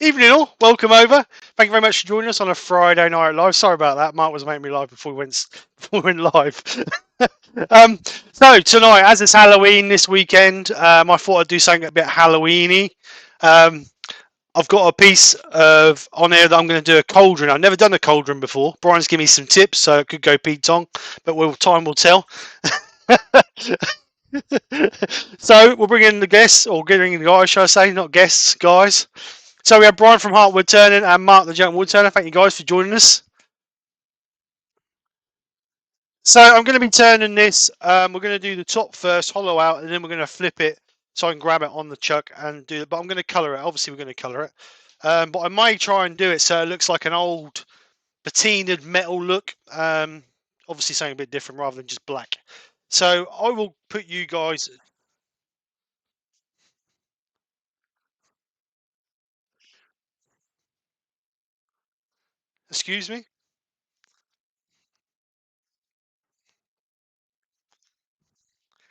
Evening all, welcome over. Thank you very much for joining us on a Friday night live. Sorry about that, Mark was making me live before we went live. So tonight, as it's Halloween this weekend, I thought I'd do something a bit Halloweeny. I've got a piece of on here that I'm going to do a cauldron. I've never done a cauldron before. Brian's given me some tips, so it could go Pete Tong, but time will tell. So we'll bring in the guests, or getting in the guys, shall I say, not guests, guys. So we have Brian from Woodturning and Mark the Gentleman Woodturner. Thank you guys for joining us. So I'm going to be turning this. We're going to do the top first, hollow out, and then we're going to flip it so I can grab it on the chuck and do it. But I'm going to colour it. Obviously, we're going to colour it. But I may try and do it so it looks like an old patinaed metal look. Obviously, something a bit different rather than just black. So I will put you guys. Excuse me.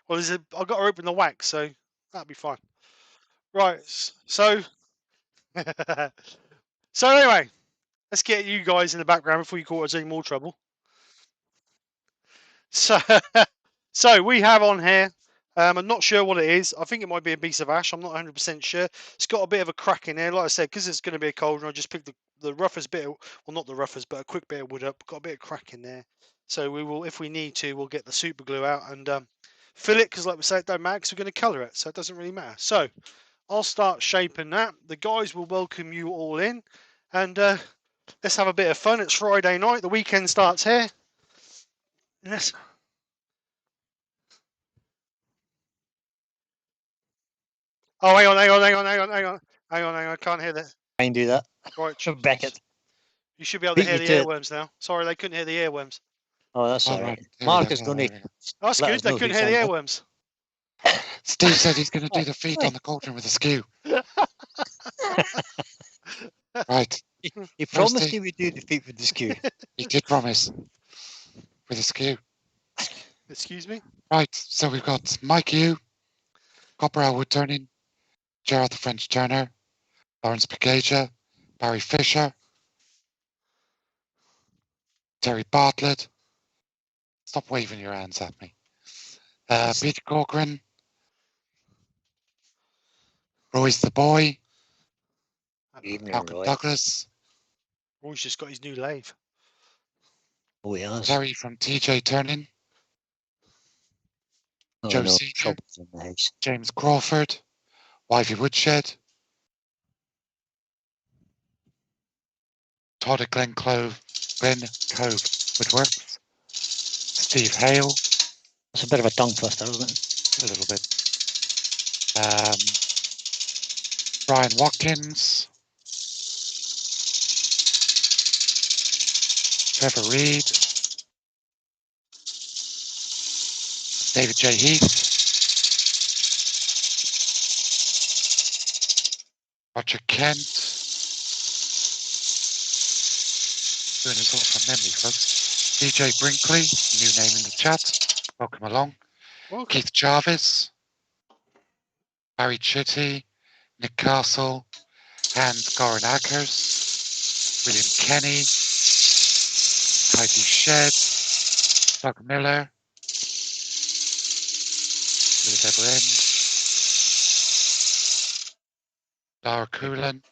Well, I've got to open the wax, so that'll be fine. Right. So. So anyway, let's get you guys in the background before you cause us any more trouble. So, so we have on here. I'm not sure what it is. I think it might be a piece of ash. I'm not 100% sure. It's got a bit of a crack in there. Like I said, because it's going to be a cauldron, I just picked the roughest bit. Well, not the roughest, but a quick bit of wood up. Got a bit of crack in there. So we will, if we need to, we'll get the super glue out and fill it. Because like we said, it don't matter because we're going to colour it. So it doesn't really matter. So I'll start shaping that. The guys will welcome you all in. And let's have a bit of fun. It's Friday night. The weekend starts here. Yes. Oh, hang on. I can't hear that. I can do that. Right, Beckett. You should be able to hear the earworms now. Sorry, they couldn't hear the earworms. Oh, that's all right. Mark is going to. That's good. They couldn't hear the earworms. Steve said he's going to do the feet on the cauldron with a skew. Right. He promised he would do the feet with the skew. He did promise. With a skew. Excuse me? Right, so we've got Mike Hugh, Copperell Woodturning, Gerard the French Turner, Lawrence Pagasia, Barry Fisher, Terry Bartlett. Stop waving your hands at me. Peter Corcoran, Roy's the Boy, Malcolm Douglas. Roy's just got his new lathe. Oh, he has. Terry from TJ Turning. Joe Senior, James Crawford, Wivey Woodshed, Todd at Glen Cove Woodworks, Steve Hale. That's a bit of a tongue twister, isn't it? A little bit. Brian Watkins, Trevor Reed, David J. Heath, Roger Kent. Doing this all from memory, folks. DJ Brinkley, new name in the chat. Welcome along. Welcome. Keith Jarvis, Barry Chitty, Nick Castle, Hans Goran Ackers, William Kenny, Heidi Shed, Doug Miller, Will it ever end? Laura Coolan.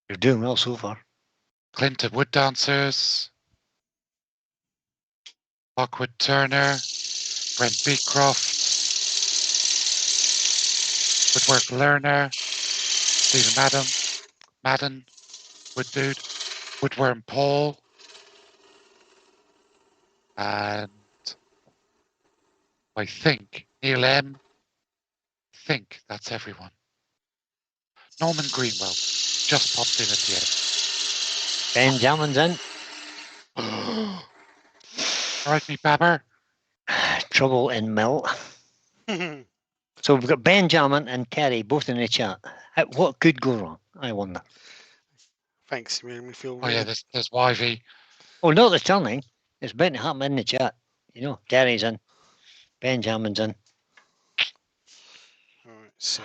You're doing well so far. Clint at Wood Dancers, Lockwood Turner, Brent Beecroft, Woodwork Learner, Stephen Madden, Wood Dude, Woodworm Paul, and I think Neil M. I think that's everyone. Norman Greenwell just popped in at the end. Benjamin's in. Right, me babber. Trouble in Mill. So we've got Benjamin and Kerry both in the chat. What could go wrong? I wonder. Thanks, you made me feel. Oh yeah, there's Wivey. Oh, not the turning. It's bound to happen in the chat. You know, Kerry's in. Benjamin's in. All right, so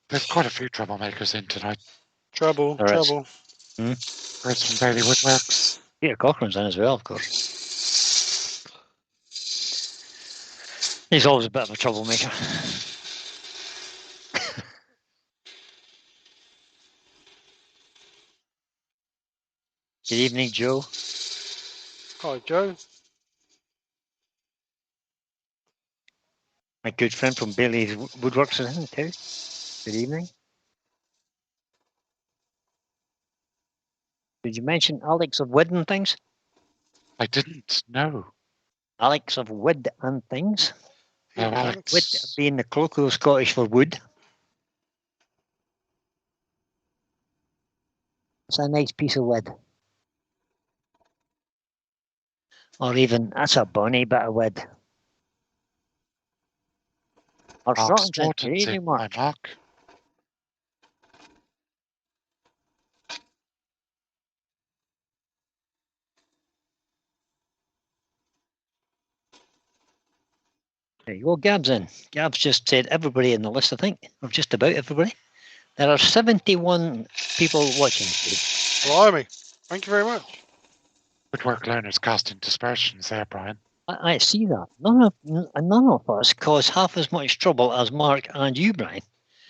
there's quite a few troublemakers in tonight. Trouble, There is. trouble. Chris from Daily Woodworks. Peter Cochrane's in as well, of course. He's always a bit of a troublemaker. Good evening, Joe. Hi, Joe. My good friend from Bailey's Woodworks is in too. Good evening. Did you mention Alex of Wood and Things? I didn't know. Alex of Wood and Things? Oh, Alex. Wood being the colloquial Scottish for wood. It's a nice piece of wood. Or even, that's a bonny bit of wood. Or Mark Scotland's in Stoughton's today, in. Mark. Hi, Mark. There you go, Gab's in. Gab's just said everybody in the list, I think, or just about everybody. There are 71 people watching. Blimey. Thank you very much. Woodwork learners casting dispersions there, Brian. I see that. None of us cause half as much trouble as Mark and you, Brian.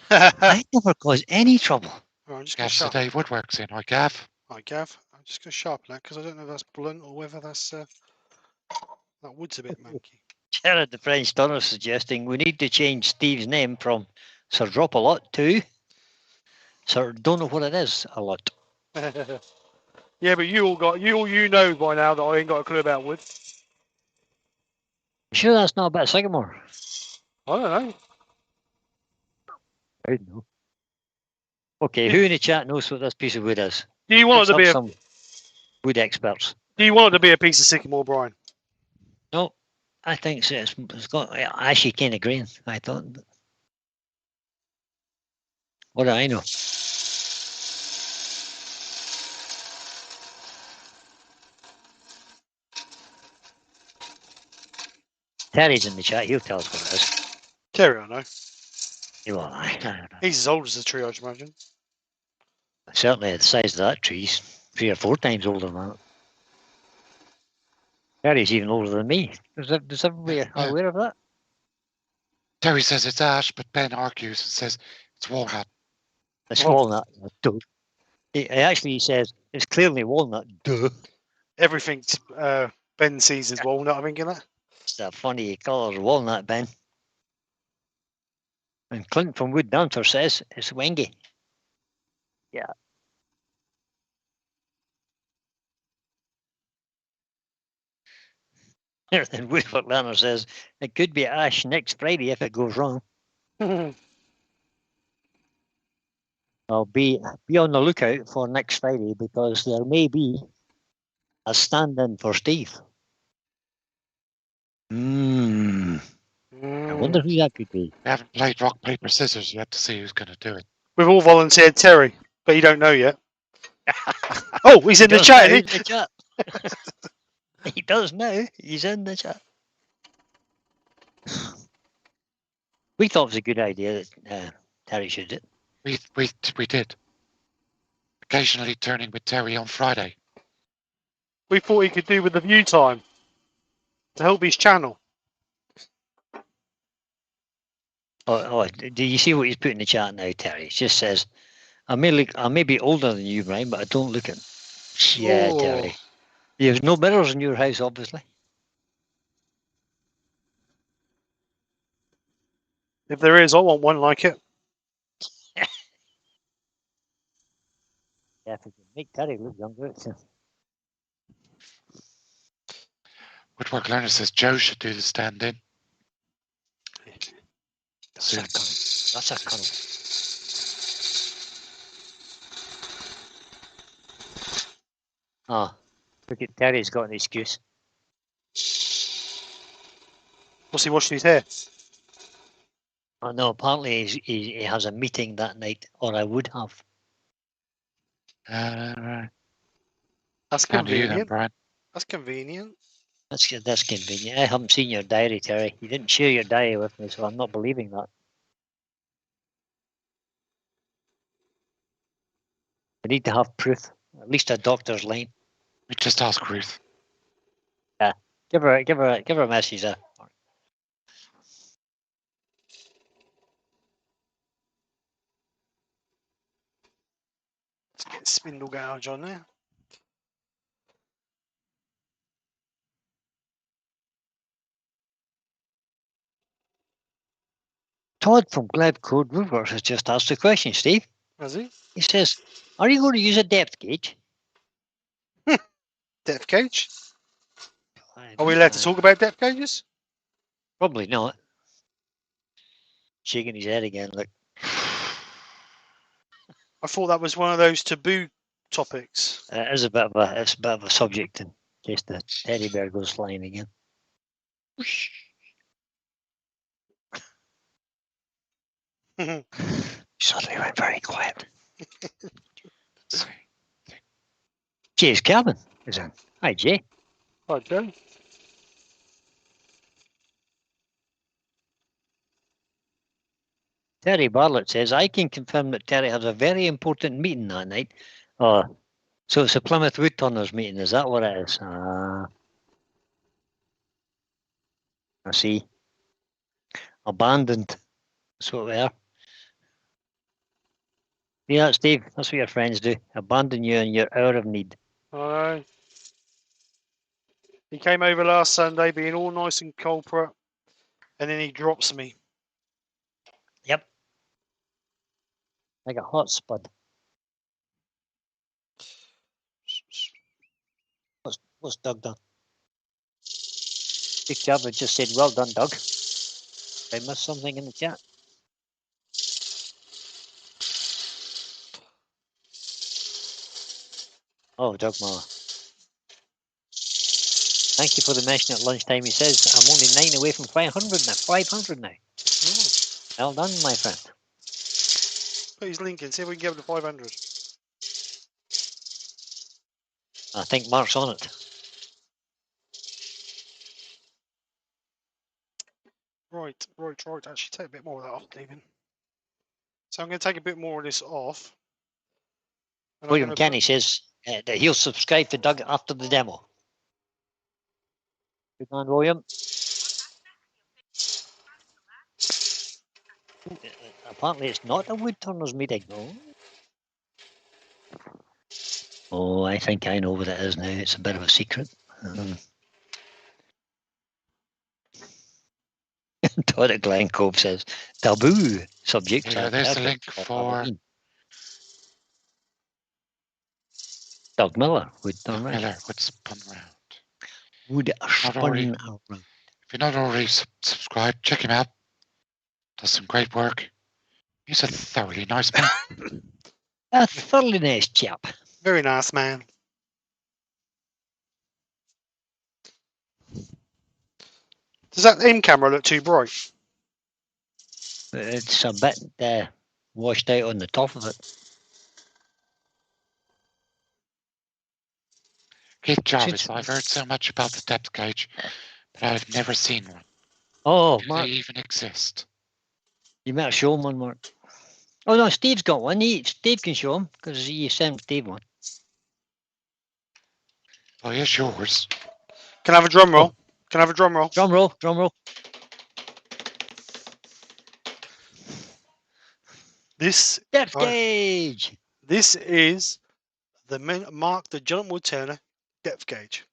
I never cause any trouble. Right, I'm just Gav going to today Woodworks in. Hi, Gav. Hi, Gav. I'm just going to sharpen that because I don't know if that's blunt or whether that's that wood's a bit manky. Jared, the French Donner, suggesting we need to change Steve's name from Sir Drop a Lot to Sir Don't Know What It Is a Lot. Yeah, but you know by now that I ain't got a clue about wood. I'm sure that's not a bit of sycamore. I don't know. I don't know. Okay, who in the chat knows what this piece of wood is? Do you want Let's it to be have a some wood experts. Do you want it to be a piece of sycamore, Brian? No, I think so. It's got ashy kind of grain, I thought. What do I know? Terry's in the chat. He'll tell us what it is. Terry, I know. He will, aye. He's as old as the tree, I imagine. Certainly the size of that tree's 3 or 4 times older than that. Terry's even older than me. Is everybody aware of that? Terry says it's ash, but Ben argues and says it's walnut. It's walnut. Duh. He actually says it's clearly walnut. Duh. Everything Ben sees is walnut, I think, isn't it? It's that funny colour, walnut, Ben. And Clint from Wood Dancer says it's wengy. Yeah. Then Woodwork Learner says it could be ash next Friday if it goes wrong. I'll be on the lookout for next Friday because there may be a stand-in for Steve. I wonder who that could be. We haven't played rock, paper, scissors yet to see who's going to do it. We've all volunteered Terry, but you don't know yet. Oh, he's in the chat, isn't he? Chat. He does now. He's in the chat. We thought it was a good idea that Terry should do it. We did. Occasionally turning with Terry on Friday. We thought he could do with the view time to help his channel. Oh, do you see what he's put in the chat now, Terry? It just says, I may be older than you, Brian, but I don't look it. Yeah, Terry. There's no mirrors in your house, obviously. If there is, I want one like it. Yeah, if we can make Terry look younger. Woodwork Learner says Joe should do the stand-in. That's a cuddle. That's a cuddle. Oh, look at Terry's got an excuse. What's he washing his hair? Oh no, apparently he has a meeting that night, or I would have. Right. That's Down to you then, convenient. Brian. That's convenient. That's convenient. I haven't seen your diary, Terry. You didn't share your diary with me, so I'm not believing that. We need to have proof, at least a doctor's line. We just ask Ruth. Yeah, give her a message there. Let's get spindle gouge on there. Todd from Gleb Code Woodworks has just asked a question, Steve. Has he? He says, are you going to use a depth gauge? Depth gauge? Are we allowed to talk about depth gauges? Probably not. Shaking his head again, look. I thought that was one of those taboo topics. It is a bit of a subject in case the teddy bear goes flying again. Suddenly went very quiet. Jay's Calvin is in. Hi, Jay. Hi, Joe. Terry Bartlett says, I can confirm that Terry has a very important meeting that night. Oh, so it's a Plymouth Woodturners meeting. Is that what it is? I see. Abandoned. That's what we are. Yeah, Steve, that's what your friends do. Abandon you in your hour of need. I know. He came over last Sunday being all nice and corporate, and then he drops me. Yep. Like a hot spud. What's Doug done? Big job. I just said, well done, Doug. I missed something in the chat. Oh, Doug Miller. Thank you for the mention at lunchtime. He says, I'm only 9 away from 500 now. 500 now. Oh. Well done, my friend. Put his link in, see if we can get him to 500. I think Mark's on it. Right. Actually, take a bit more of that off, Stephen. So I'm going to take a bit more of this off. William Kenny says that he'll subscribe to Doug after the demo. Good man, William. Apparently it's not a Woodturners meeting. Oh, I think I know what it is now. It's a bit of a secret. Todd at Glen Cove says, taboo subjects. Yeah, there's the link for Doug Miller would Doug turn Miller would spun around. Would spun around. If you're not already subscribed, check him out. Does some great work. He's a thoroughly nice man. A thoroughly nice chap. Very nice man. Does that in camera look too bright? It's a bit washed out on the top of it. Keith Jarvis, I've heard so much about the depth gauge, but I've never seen one. Oh, Do Mark. they even exist? You better show him one, Mark. Oh, no, Steve's got one. Steve can show him because you sent Steve one. Oh, here's yours. Can I have a drum roll? Oh. Can I have a drum roll? Drum roll, drum roll. This Depth gauge. This is the Mark the John Woodturner depth gauge.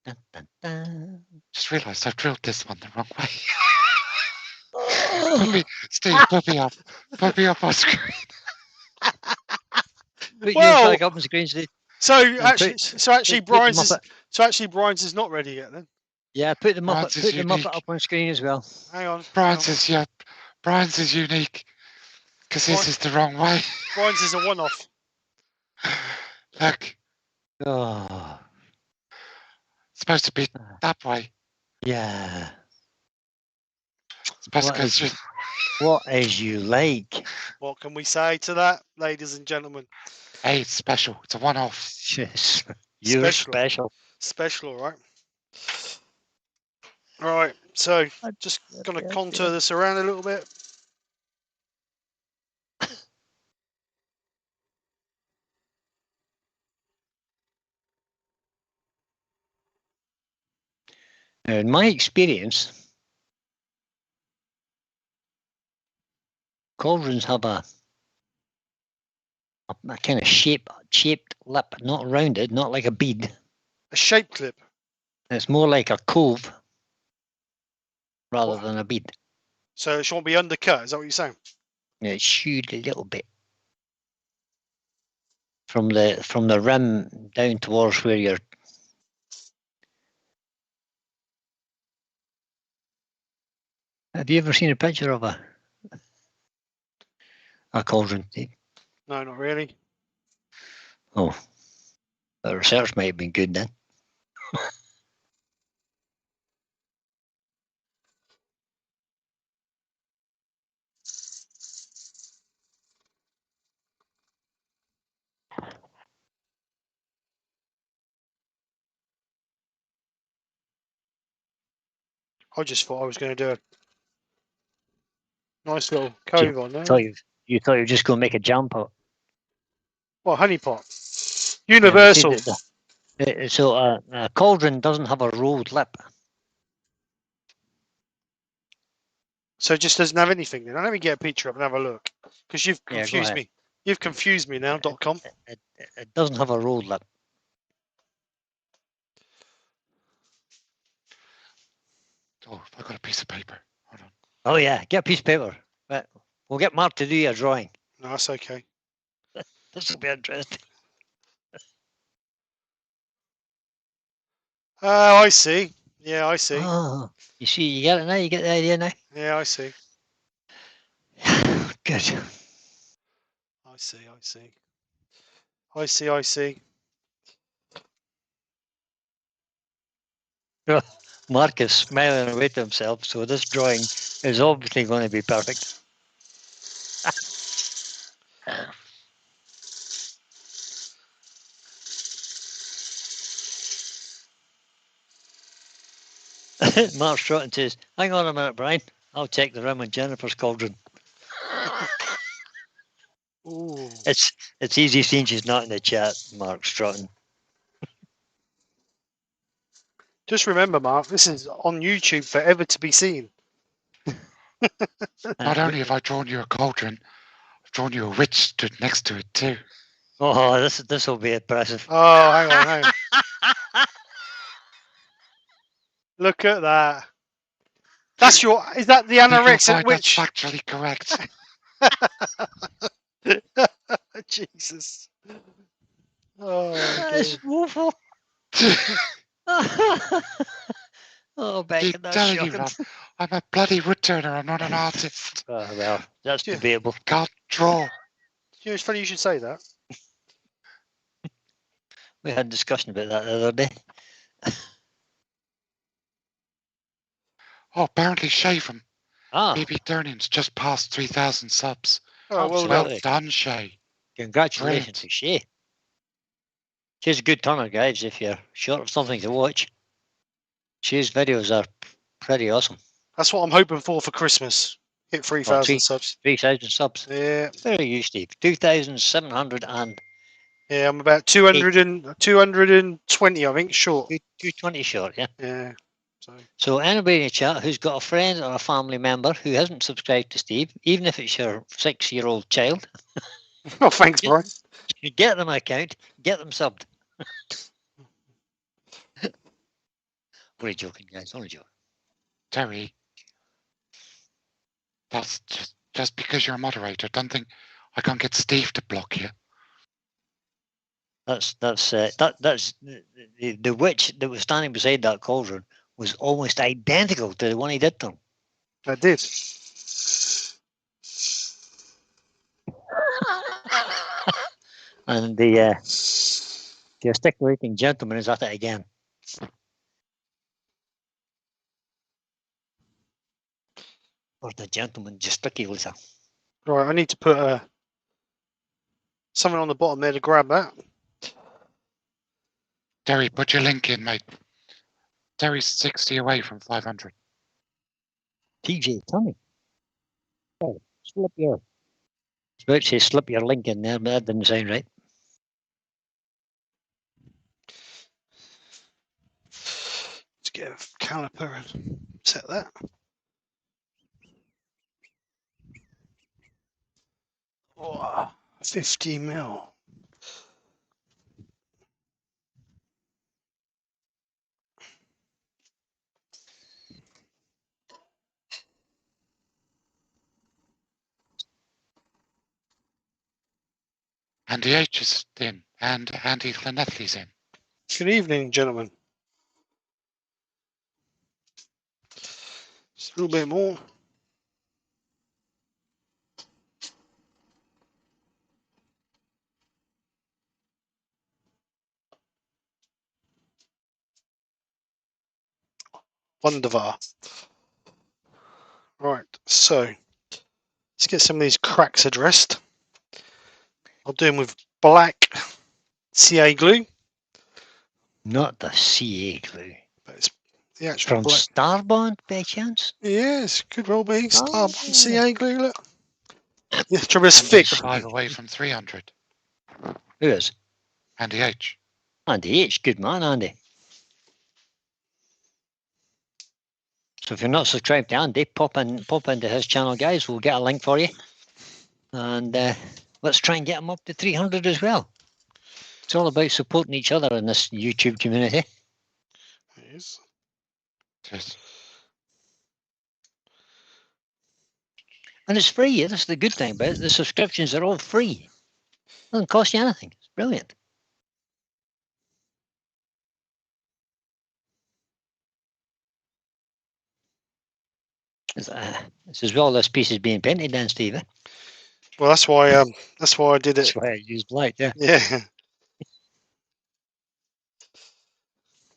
Dun, dun, dun. Just realised I've drilled this one the wrong way. Steve, put me up on screen. Put Well, yours back up on screen, Steve. So actually, Brian's is not ready yet. Then. Yeah, put the Muppet up on screen as well. Hang on. Brian's is unique because this is the wrong way. Brian's is a one-off. Look. Oh. It's supposed to be that way. Yeah. What is you like? What can we say to that, ladies and gentlemen? Hey, it's special. It's a one-off. Yes. You're special. Special, all right. All right, so just going to contour this around a little bit. Now, in my experience, cauldrons have a kind of shaped lip, not rounded, not like a bead. A shape clip. It's more like a cove rather than a bead. So it won't be undercut. Is that what you're saying? Yeah, it's hewed a little bit from the rim down towards where you're. Have you ever seen a picture of a cauldron, Steve? No, not really. Oh, the research might have been good then. I just thought I was going to do a nice little cove on there. You thought you were just going to make a jam pot. Well, honey pot. Universal. Yeah, so a cauldron doesn't have a rolled lip. So it just doesn't have anything then. Let me get a picture up and have a look. Because you've confused me. You've confused me now, .com. It doesn't have a rolled lip. Oh, I got a piece of paper. Hold on. Oh yeah, get a piece of paper. Right. We'll get Mark to do your drawing. No, that's okay. This will be interesting. Oh, I see. Yeah, I see. Oh, you see, you get it now? You get the idea now? Yeah, I see. Good. I see. I see. Mark is smiling away to himself, so this drawing is obviously going to be perfect. Mark Stratton says, hang on a minute, Brian. I'll check the rim on Jennifer's cauldron. Ooh. It's easy seeing she's not in the chat, Mark Stratton. Just remember, Mark, this is on YouTube forever to be seen. Not only have I drawn you a cauldron, I've drawn you a witch stood next to it too. Oh, this will be impressive. Oh, hang on. Look at that. That's is that the anorexic witch? That's factually correct. Jesus. Oh, that's woeful. Oh, Beck, that's shocking. I'm a bloody woodturner. I'm not an artist. Well, that's debatable. Can't draw. You know, it's funny you should say that. We had a discussion about that the other day. Oh, apparently Shaven. Ah. BB Turning's just passed 3,000 subs. Oh, well done, Shay. Congratulations to Shay. She's a good turner, guys, if you're short of something to watch. Shay's videos are pretty awesome. That's what I'm hoping for Christmas. Hit 3,000 subs. 3,000 subs. Yeah. Very you, Steve. 2,700 and... Yeah, I'm about 220, I think, short. 220 short, yeah. Yeah. So anybody in the chat who's got a friend or a family member who hasn't subscribed to Steve, even if it's your 6-year-old child. Oh, thanks, Brian. Get them an account, get them subbed. Only joking, guys, only joking. Terry, that's just because you're a moderator. Don't think I can't get Steve to block you. That's the witch that was standing beside that cauldron was almost identical to the one he did to him. I did. And the gesticulating gentleman is at it again. Or the gentleman gesticulator. Right, I need to put something on the bottom there to grab that. Terry, put your link in, mate. Terry's 60 away from 500. TJ, tell me. Oh, slip your... I was about to say slip your link in there, but that didn't sound right. It's get a caliper and set that. Oh, 50 mil. Andy H is in, and Andy Llanelli's in. Good evening, gentlemen. Just a little bit more. Wonderful. Right, so let's get some of these cracks addressed. I'll do them with black CA glue. Not the CA glue. But it's the actual From black. StarBond, by chance? Yes, could well be. StarBond Oh. CA glue, look. Yeah, trouble is Andy's thick. 5 away from 300. Who is? Andy H. Andy H. Good man, Andy. So if you're not subscribed to Andy, pop into his channel, guys. We'll get a link for you. And let's try and get him up to 300 as well. It's all about supporting each other in this YouTube community. Yes. Yes. And it's free. That's the good thing about it. The subscriptions are all free. Doesn't cost you anything. It's brilliant. It's as well this piece is being painted then, Steve. Eh? Well, that's why I did it. That's why I used black, yeah. Yeah.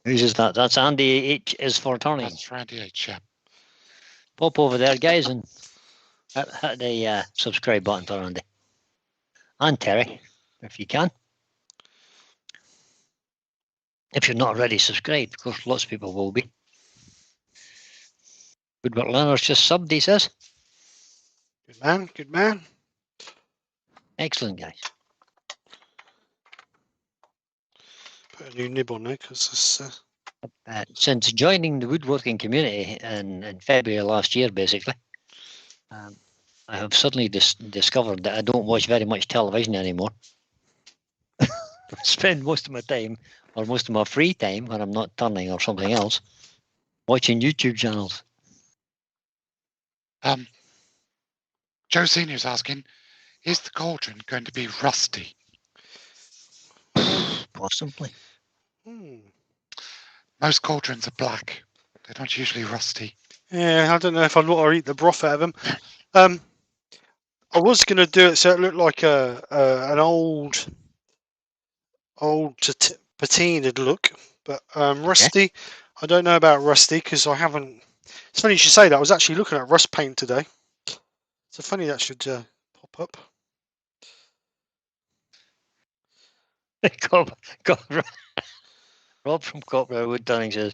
Whose is that? That's Andy H is for turning. That's for Andy H, yeah. Pop over there, guys, and hit the subscribe button for Andy. And Terry, if you can. If you're not already subscribed, of course, lots of people will be. Woodwork Learner's just subbed, he says. Good man, good man. Excellent, guys. Put a new nib on there because it's. Since joining the woodworking community in February last year, basically, I have suddenly discovered that I don't watch very much television anymore. I spend most of my time, or most of my free time, when I'm not turning or something else, watching YouTube channels. Joe Senior's asking, is the cauldron going to be rusty? Possibly. Most cauldrons are black. They're not usually rusty. Yeah, I don't know if I'd want to eat the broth out of them. I was going to do it so it looked like an old patinaed look, but rusty. Yeah. I don't know about rusty because I haven't. It's funny you should say that. I was actually looking at rust paint today. So funny that should pop up. Rob from Copper Woodturning says,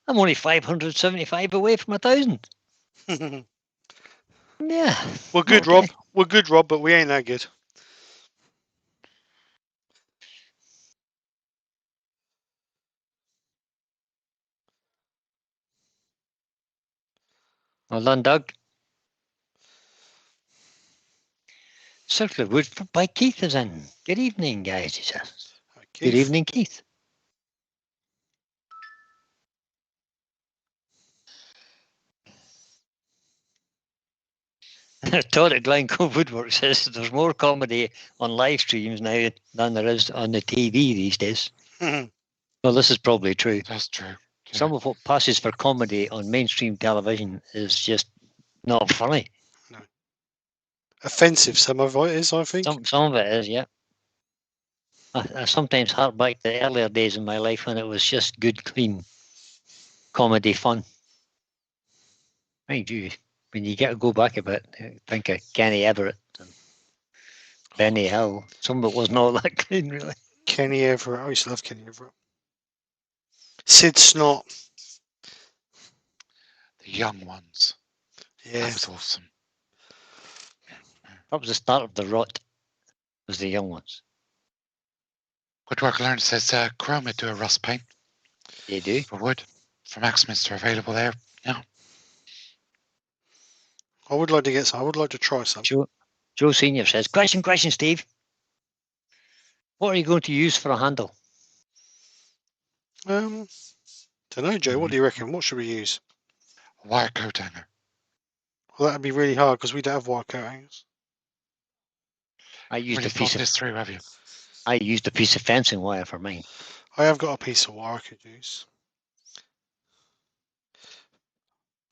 I'm only 575 away from 1,000. Yeah. We're good, okay. Rob. We're good, Rob, but we ain't that good. Well done, Doug. Circular Wood by Keith is in. Good evening, guys, he says. Hi, good evening, Keith. Todd at Glencoe Woodwork says there's more comedy on live streams now than there is on the TV these days. Well, this is probably true. That's true. Yeah. Some of what passes for comedy on mainstream television is just not funny. No. Offensive, some of it is, I think. Some of it is, yeah. I sometimes hark back to the earlier days in my life when it was just good, clean comedy fun. Mind you, when you get to go back a bit, think of Kenny Everett and Benny Hill. Some of it was not that clean, really. Kenny Everett. I used to love Kenny Everett. Sid Snot. The young ones. Yeah. That was awesome. That was the start of the rot, was the young ones. Woodwork Learn says Chroma do a rust paint. They do. For wood. from Axminster available there. Yeah. I would like to get some. I would like to try some. Joe Senior says, question, Steve. What are you going to use for a handle? Don't know, Joe. What do you reckon? What should we use? A wire coat hanger. Well, that'd be really hard because we don't have wire coat hangers. I used Really a piece thought of this through, have you? I used a piece of fencing wire for mine. I have got a piece of wire I could use.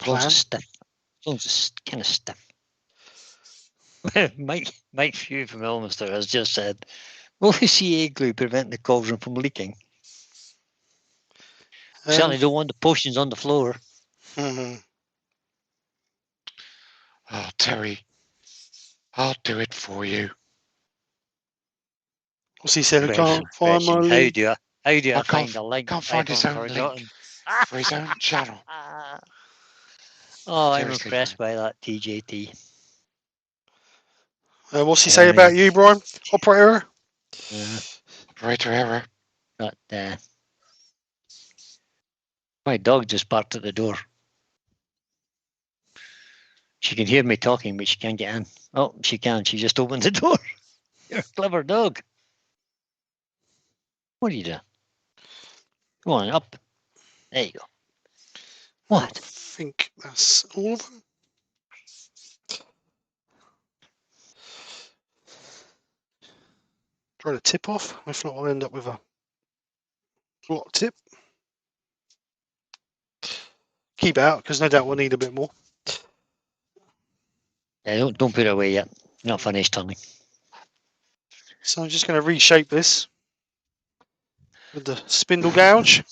Loads Plan. of stiff. Loads of kind of stiff. Mike Few from Elminster has just said, will the CA glue prevent the cauldron from leaking? Certainly don't want the potions on the floor. Mm-hmm. Oh, Terry, I'll do it for you. What's he said? I can't find my link. How do I find the link? Can't find his own link for his own channel. Oh, I'm Seriously, impressed man. by that TJT. What's he say about you, Brian? Operator? Operator error. But my dog just barked at the door. She can hear me talking, but she can't get in. Oh, she can. She just opened the door. You're a clever dog. What are you doing? Come on, up. There you go. What? I think that's all of them. Try to tip off. If not, we'll end up with a block tip. Keep out, because no doubt we'll need a bit more. Yeah, don't put it away yet. You're not finished, Tommy. So I'm just going to reshape this with the spindle gouge.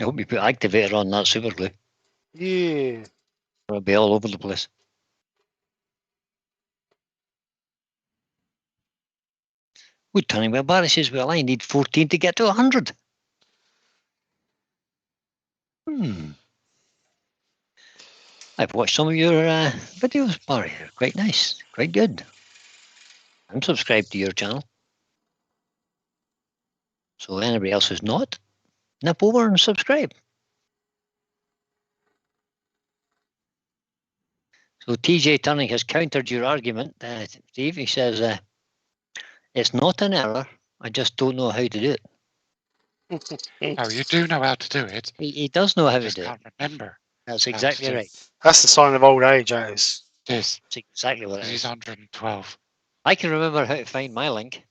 I hope you put activator on that super glue. Yeah. It'll be all over the place. Woodturning, well, Barry says, well, I need 14 to get to 100. I've watched some of your videos, Barry. They're quite nice, quite good. I'm subscribed to your channel. So anybody else who's not, nip over and subscribe. So TJ Turning has countered your argument, Steve. He says, it's not an error. I just don't know how to do it. Oh, you do know how to do it. He does know how to Just do it. can't remember. That's exactly right. That's the sign of old age, that is. Yes. That's exactly what it He's is. 112. I can remember how to find my link.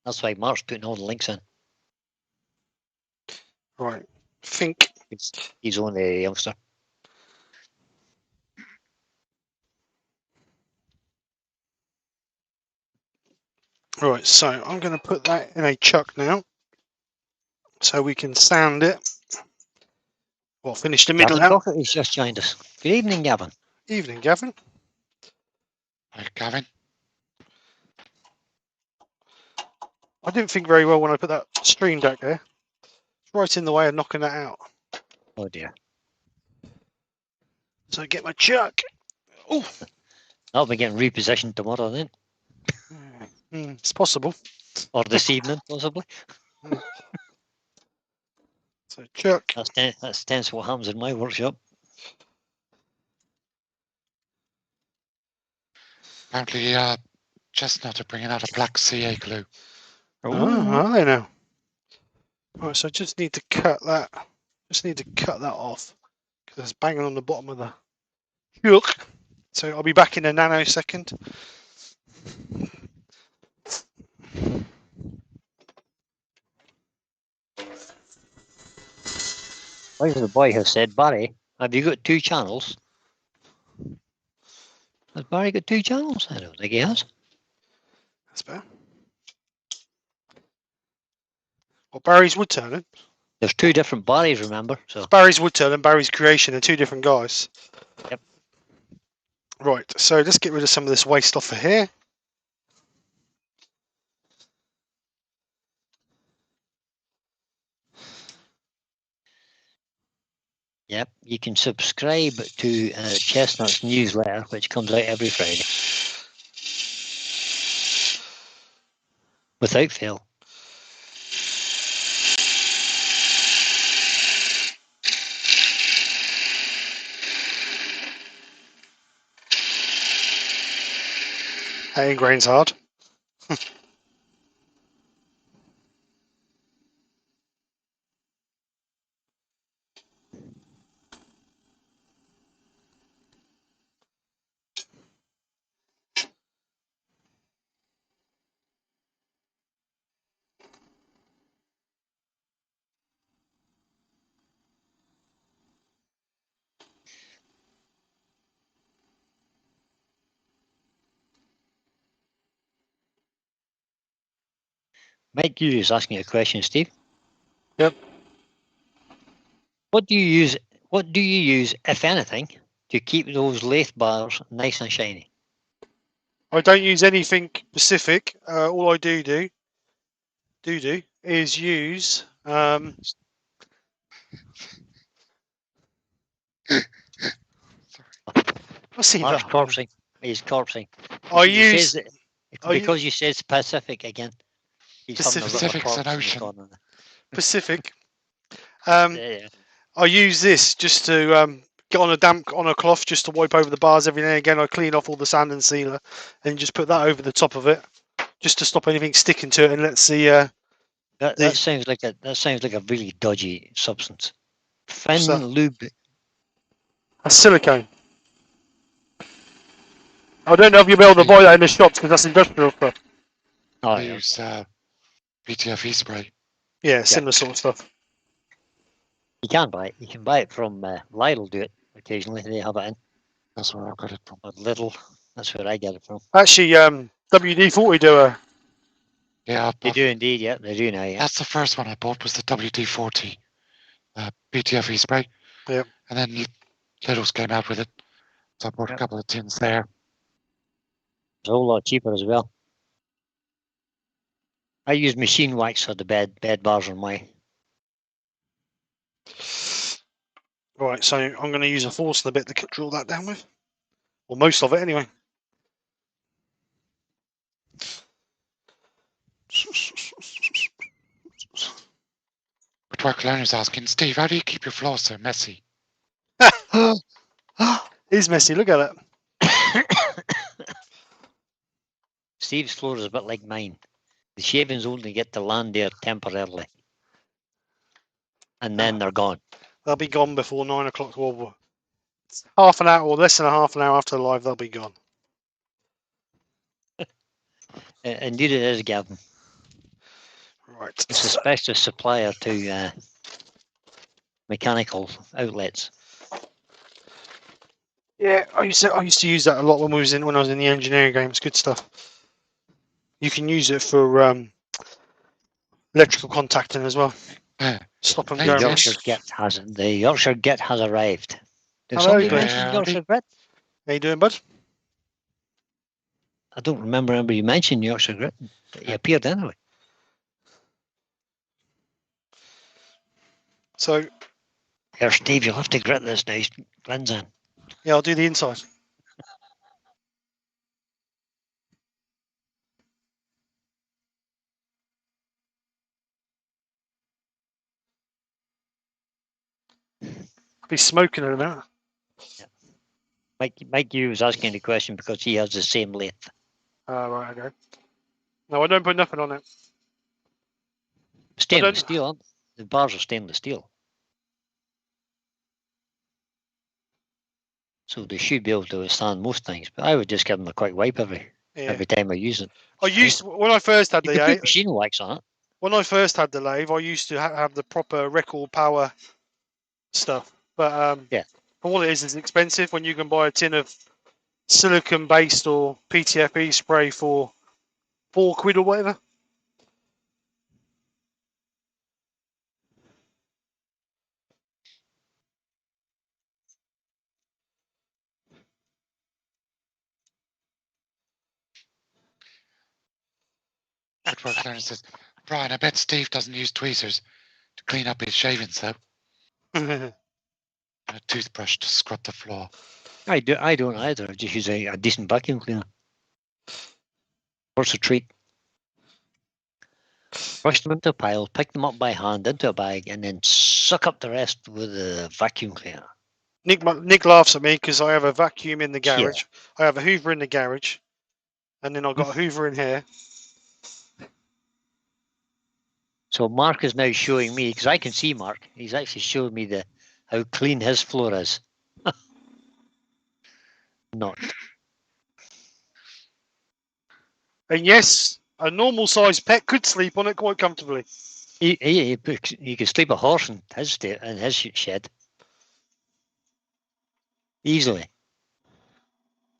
That's why Mark's putting all the links in. Right. Think. He's only a youngster. Right, so I'm going to put that in a chuck now, so we can sand it. Well, finish the middle Gavin out. Crockett has just joined us. Good evening, Gavin. Evening, Gavin. Hi, Gavin. I didn't think very well when I put that stream deck there. It's right in the way of knocking that out. Oh dear. So get my chuck. Oh, That'll be getting repositioned tomorrow then. it's possible. Or this evening, possibly. So chuck. That's tense what happens in my workshop. Apparently, Chestnut are bringing out a black CA glue. Oh, are they now? Right, so I just need to cut that. Just need to cut that off because it's banging on the bottom of the chuck. So I'll be back in a nanosecond. Like the boy has said, Barry, have you got 2 channels? Has Barry got 2 channels? I don't think he has. That's better. Well, Barry's Woodturning. There's 2 different Barrys, remember? So It's Barry's Woodturning and Barry's Creation. They're 2 different guys. Yep. Right, so let's get rid of some of this waste off of here. Yep, you can subscribe to Chestnut's newsletter, which comes out every Friday. Without fail. That ingrain's hard. Mike, you is asking a question, Steve. Yep. What do you use? What do you use, if anything, to keep those lathe bars nice and shiny? I don't use anything specific. All I do is use. What's he Mark's laughing? corpsing. He's corpsing. I He use. says that because you said Pacific again. He's having a little Pacific's an corpse in the ocean. corner. Pacific. Yeah. I use this just to get on a cloth just to wipe over the bars every now and again. I clean off all the sand and sealer and just put that over the top of it just to stop anything sticking to it and let's see. That sounds like a really dodgy substance. Fin that? lube. That's silicone. I don't know if you'll be able to buy that in the shops because that's industrial stuff. Oh, I yeah. use BTFE spray. Yeah, similar sort of stuff. You can buy it. You can buy it from Lidl. Do it occasionally. They have it in. That's where I got it from. Or Lidl. That's where I get it from. Actually, WD-40 do a. Yeah, They do indeed. Yeah, they do now. Yeah. that's the first one I bought was the WD-40 BTFE spray. Yep. And then Lidl's came out with it. So I bought a couple of tins there. It's a whole lot cheaper as well. I use machine wax for the bed bars on my. Right, so I'm going to use a force in a bit to drill that down with. Or most of it, anyway. Woodwork learner's asking, Steve, how do you keep your floors so messy? It's messy, look at it. Steve's floor is a bit like mine. The shavings only get to land there temporarily. And then they're gone. They'll be gone before 9 o'clock. Well, half an hour or less than a half an hour after the live, they'll be gone. Indeed it is, Gavin. Right. It's a specialist supplier to mechanical outlets. Yeah, I used to use that a lot when I was in the engineering game. It's good stuff. You can use it for electrical contacting as well. Stop them Hey, going. The Yorkshire Git has arrived. Did Hello, somebody Glenn. mention Yorkshire Grit? How you doing, bud? I don't remember anybody mentioning Yorkshire Grit. He appeared anyway. So, Here, Steve, you'll have to grit this now. Glenn's in. yeah, I'll do the inside. I'll be smoking in a minute. Mike Hugh was asking the question because he has the same lathe. Right, okay. No, I don't put nothing on it. Stainless steel, aren't they? The bars are stainless steel. So they should be able to withstand most things. But I would just give them a quick wipe every time I use it. When I first had You the could put machine wax on it. when I first had the lathe, I used to have the proper record power stuff. But all it is expensive when you can buy a tin of silicon based or PTFE spray for £4 or whatever. Woodwork learner says, Brian, I bet Steve doesn't use tweezers to clean up his shavings, though. and a toothbrush to scrub the floor. I don't either. I just use a decent vacuum cleaner. What's a treat? Brush them into a pile, pick them up by hand into a bag, and then suck up the rest with a vacuum cleaner. Nick laughs at me because I have a vacuum in the Yeah. garage. I have a Hoover in the garage, and then I've got a Hoover in here. So Mark is now showing me, because I can see Mark, he's actually showing me how clean his floor is. Not. And yes, a normal sized pet could sleep on it quite comfortably. He could sleep a horse in his shed. Easily.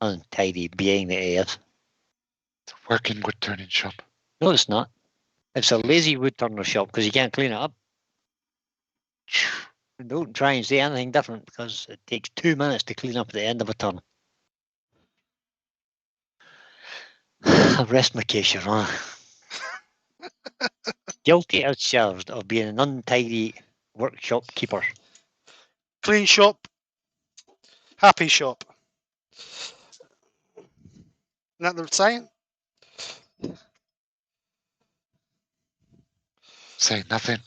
Untidy being the is. It's a working wood turning shop. No, it's not. It's a lazy wood turner shop because you can't clean it up. Don't try and say anything different because it takes 2 minutes to clean up at the end of a turn. I rest my case, Your Honour. Guilty as charged of being an untidy workshop keeper. Clean shop, happy shop. Isn't that the saying? Say nothing.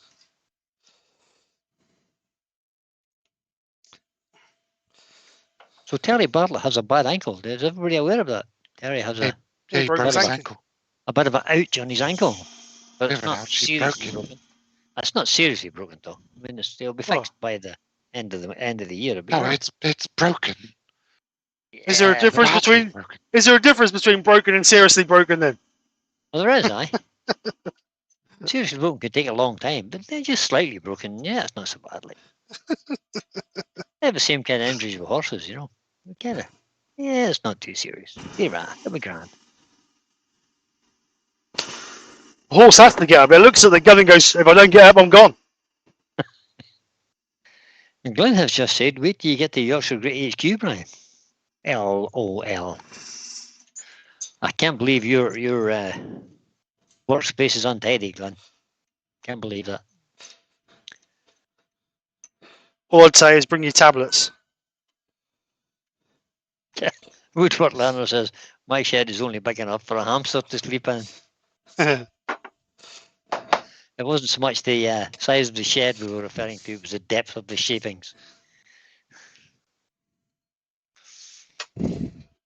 So Terry Bartlett has a bad ankle. Is everybody aware of that? Terry has Yeah, he broke his ankle. A bit of an ouch on his ankle. But it's Bit of an not ouch, he seriously broke it. broken. It's not seriously broken though. I mean, it'll be fixed by the end of the year. It'll be No, right. it's broken. Is there a difference Badly between broken. Is there a difference between broken and seriously broken then? Well, there is, aye. Seriously broken could take a long time, but they're just slightly broken. Yeah, it's not so bad. Like they have the same kind of injuries with horses, you know. Kind of. Yeah, it's not too serious. Be right. It'll be grand. The horse has to get up. It looks at the gun and goes, "If I don't get up, I'm gone." And Glenn has just said, "Wait till you get to Yorkshire Great HQ, Brian." LOL. I can't believe your workspace is untidy, Glenn. Can't believe that. All I'd say is bring your tablets. Woodwork Learner says, "My shed is only big enough for a hamster to sleep in." It wasn't so much the size of the shed we were referring to, it was the depth of the shavings.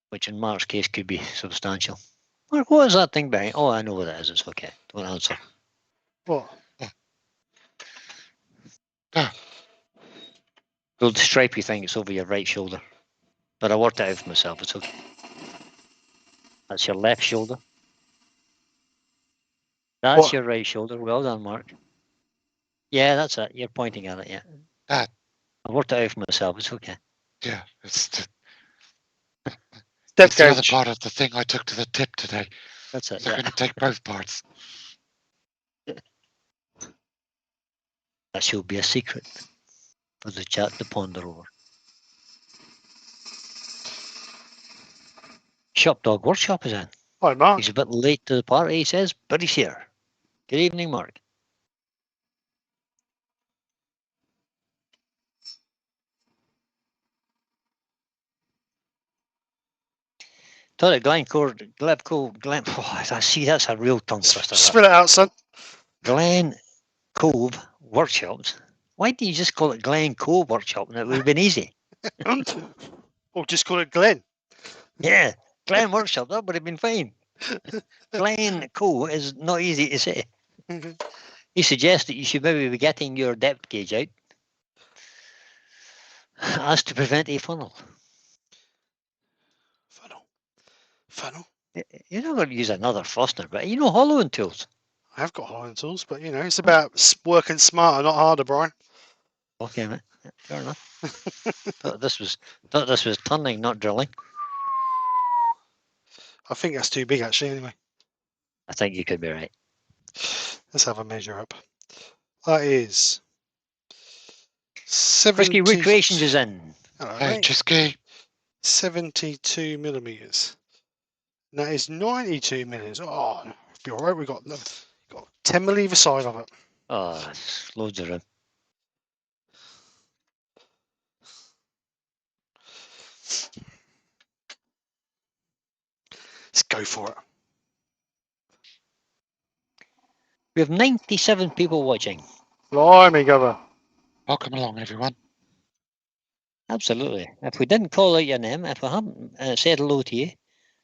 Which in Mark's case could be substantial. Mark, what is that thing behind? Oh, I know what it is. It's okay. Don't answer. What? The stripy thing is over your right shoulder. But I worked it out for myself. It's okay. That's your left shoulder. That's What? your right shoulder. Well done, Mark. Yeah, that's it. You're pointing at it, yeah. That. I worked it out for myself. It's okay. Yeah, it's Step the other gauge. part of the thing I took to the tip today. That's it. So I'm Yeah. going to take both parts. That shall be a secret for the chat to ponder over. Shop Dog Workshop is in. Hi, Mark. He's a bit late to the party, he says, but he's here. Good evening, Mark. Thought it Glencore, oh, I see, that's a real tongue twister. Spill it out, son. Glen Cove Workshops. Why didn't you just call it Glen Cove Workshop and it would have been easy? Or just call it Glen. Yeah, Glen Workshop, that would have been fine. Glen Cove is not easy to say. He suggests that you should maybe be getting your depth gauge out as to prevent a funnel. Funnel. You're not going to use another Foster, but you know hollowing tools. I have got hollowing tools, but you know, it's about working smarter, not harder, Brian. Okay, mate. Yeah, fair enough. thought this was turning, not drilling. I think that's too big, actually. Anyway, I think you could be right. let's have a measure up. That is Frisky Wood Creations is in. Hello, Hey, mate. Chisky. 72 millimeters. And that is 92 millimeters. Oh, be all right. We got 10 mil either side of it. Oh, it's loads of room. Let's go for it. We have 97 people watching. Blimey, Governor. Welcome along, everyone. Absolutely. If we didn't call out your name, if we haven't said hello to you,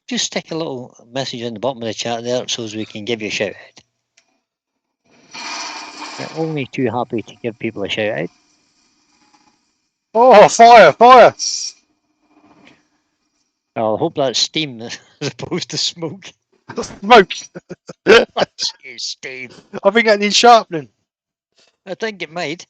just stick a little message in the bottom of the chat there so as we can give you a shout out. We're only too happy to give people a shout out. Oh, fire, fire. I hope that's steam as opposed to smoke. Smoke. Jeez, steam. I think that needs sharpening. I think it might.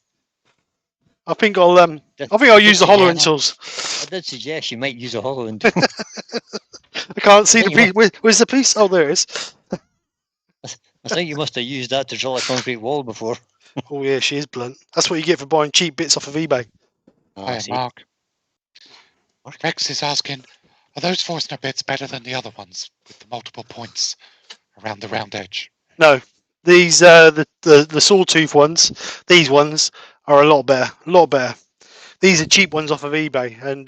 I think I'll use the hollowing tools. I did suggest you might use a hollowing tool. I can't see the piece. Where's the piece? Oh, there it is. I think you must have used that to drill a concrete wall before. Oh yeah, she is blunt. That's what you get for buying cheap bits off of eBay. Hi, Mark. Rex is asking, are those Forstner bits better than the other ones with the multiple points around the round edge? No, these the sawtooth ones. These ones are a lot better. A lot better. These are cheap ones off of eBay, and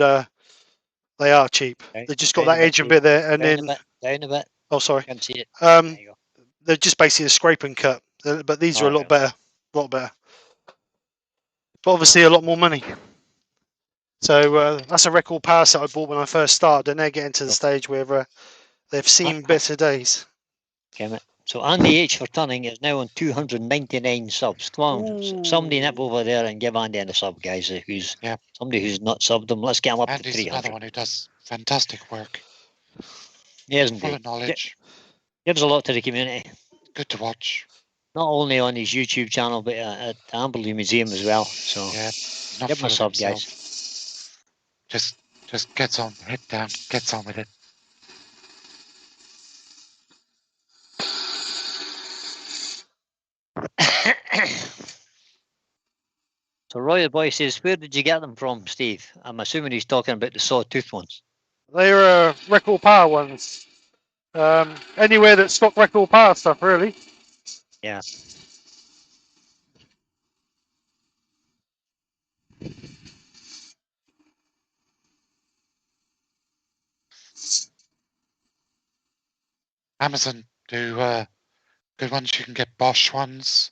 they are cheap. They just got that edge a bit there, and then down a bit. Oh, sorry. I can see it. There you go. They're just basically a scrape and cut, but these are a lot better. A lot better. But obviously a lot more money. So that's a record power set I bought when I first started, and they're getting to the stage where they've seen better days. Okay, so Andy H for Turning is now on 299 subs. Come on, somebody nip over there and give Andy a sub, guys. Somebody who's not subbed him. Let's get him up to 300. Andy's another one who does fantastic work. He isn't full of knowledge. Gives a lot to the community. Good to watch. Not only on his YouTube channel, but at the Amberley Museum as well. So yeah, give him a sub, guys. Just gets on, head down, gets on with it. So Roy the Boy says, where did you get them from, Steve? I'm assuming he's talking about the sawtooth ones. They're record power ones. Anywhere that stock record power stuff, really. Yeah. Amazon do good ones. You can get Bosch ones.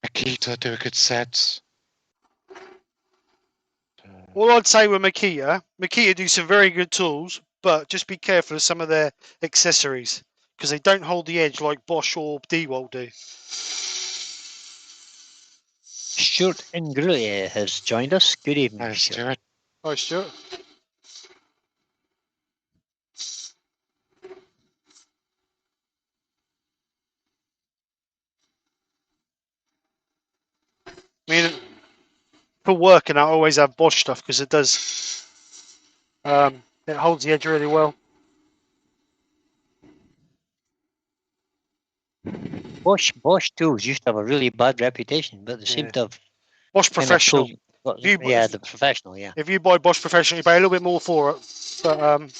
Makita do a good set. All I'd say with Makita do some very good tools, but just be careful of some of their accessories because they don't hold the edge like Bosch or DeWalt do. Stuart Ingrulia has joined us. Good evening, Hi, Stuart. Hi, Stuart. I mean, for work and I always have Bosch stuff because it does. It holds the edge really well. Bosch tools used to have a really bad reputation, but they seem to have. Bosch Professional. The Professional, yeah. If you buy Bosch Professional, you pay a little bit more for it, but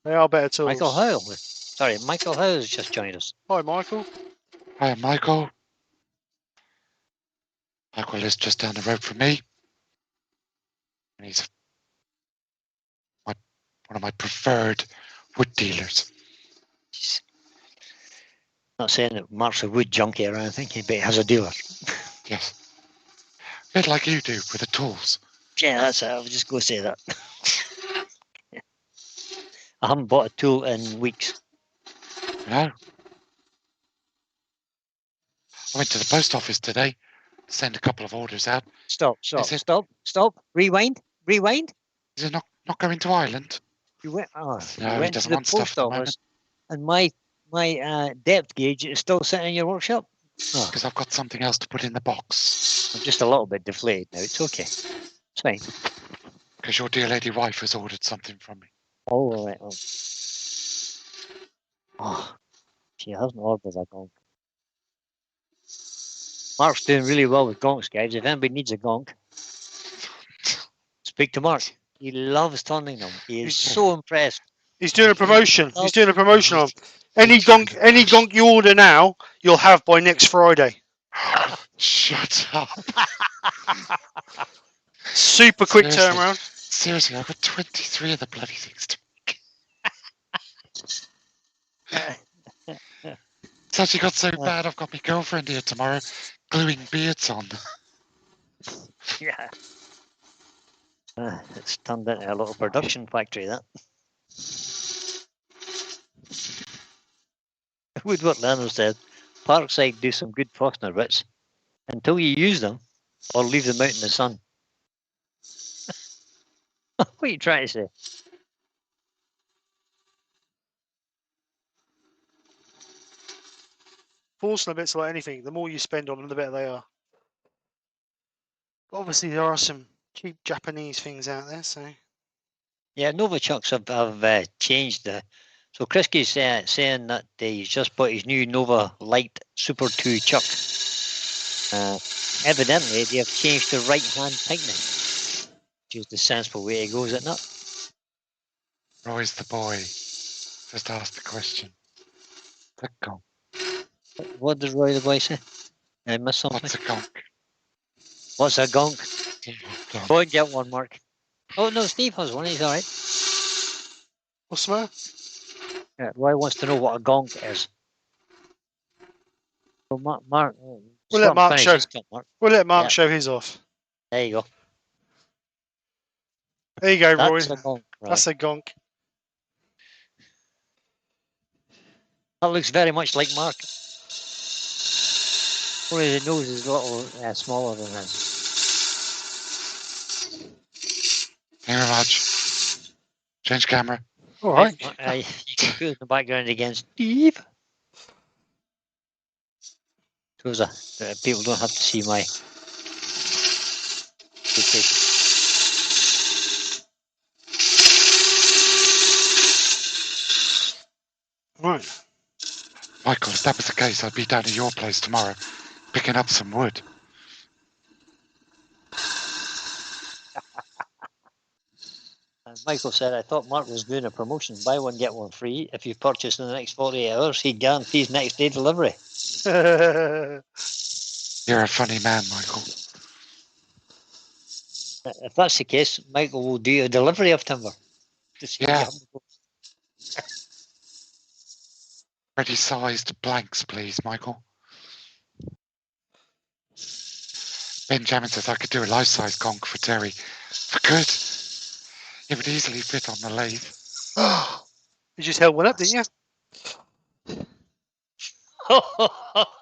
they are better tools. Michael Howe. Sorry, Michael Howe has just joined us. Hi, Michael. Hi, Michael. Michael is just down the road from me. And he's one of my preferred wood dealers. Not saying that Mark's a wood junkie or anything, but he has a dealer. Yes. A bit like you do with the tools. Yeah, that's it. I was just going to say that. I haven't bought a tool in weeks. No. I went to the post office today to send a couple of orders out. Stop. Rewind. Is it not going to Ireland? You went, no, you went doesn't to the want stuff post office, and my depth gauge is still sitting in your workshop. Because I've got something else to put in the box. I'm just a little bit deflated now. It's okay. It's fine. Because your dear lady wife has ordered something from me. Oh, all right. Oh, she hasn't ordered a gonk. Mark's doing really well with gonks, guys. If anybody needs a gonk, speak to Mark. He loves turning them. He is so impressed. He's doing a promotion. He's doing a promotion on any gonk you order now, you'll have by next Friday. Shut up. Super quick turnaround. Seriously, I've got 23 of the bloody things to make. It's actually got so bad, I've got my girlfriend here tomorrow gluing beards on. Yeah. It's turned into a little production factory, that. Woodwork Learner said, Parkside do some good Faulkner bits until you use them or leave them out in the sun. What are you trying to say? Forstner bits like anything. The more you spend on them, the better they are. But obviously, there are some cheap Japanese things out there, so. Yeah, Novichok's have changed the. So Krisky's saying that he's just bought his new Nova Light Super 2 chuck. Evidently, they have changed the right-hand tightening, which is the sensible way to go, is it not? Roy's the boy. Just ask the question. The gonk. What does Roy the boy say? I missed something. What's a gonk? What's a gonk? Gonk. Go and get one, Mark. Oh, no, Steve has one. He's all right. What's the matter? Yeah, Roy wants to know what a gonk is. So Mark We'll let Mark show. Mark. We'll let Mark show his off. There you go. There you go, That's Roy. a gonk, right. That's a gonk. That looks very much like Mark. Only the nose is a little smaller than his. Here, Raj. Change camera. All right. You can put in the background again, Steve. So that people don't have to see my location. Right. Michael, if that was the case, I'd be down at your place tomorrow, picking up some wood. Michael said, I thought Mark was doing a promotion. Buy one, get one free. If you purchase in the next 48 hours, he guarantees next day delivery. You're a funny man, Michael. If that's the case, Michael will do a delivery of timber. Yeah. Ready sized blanks, please, Michael. Benjamin says I could do a life-size gonk for Terry. For good. It would easily fit on the lathe. You just held one up, didn't you?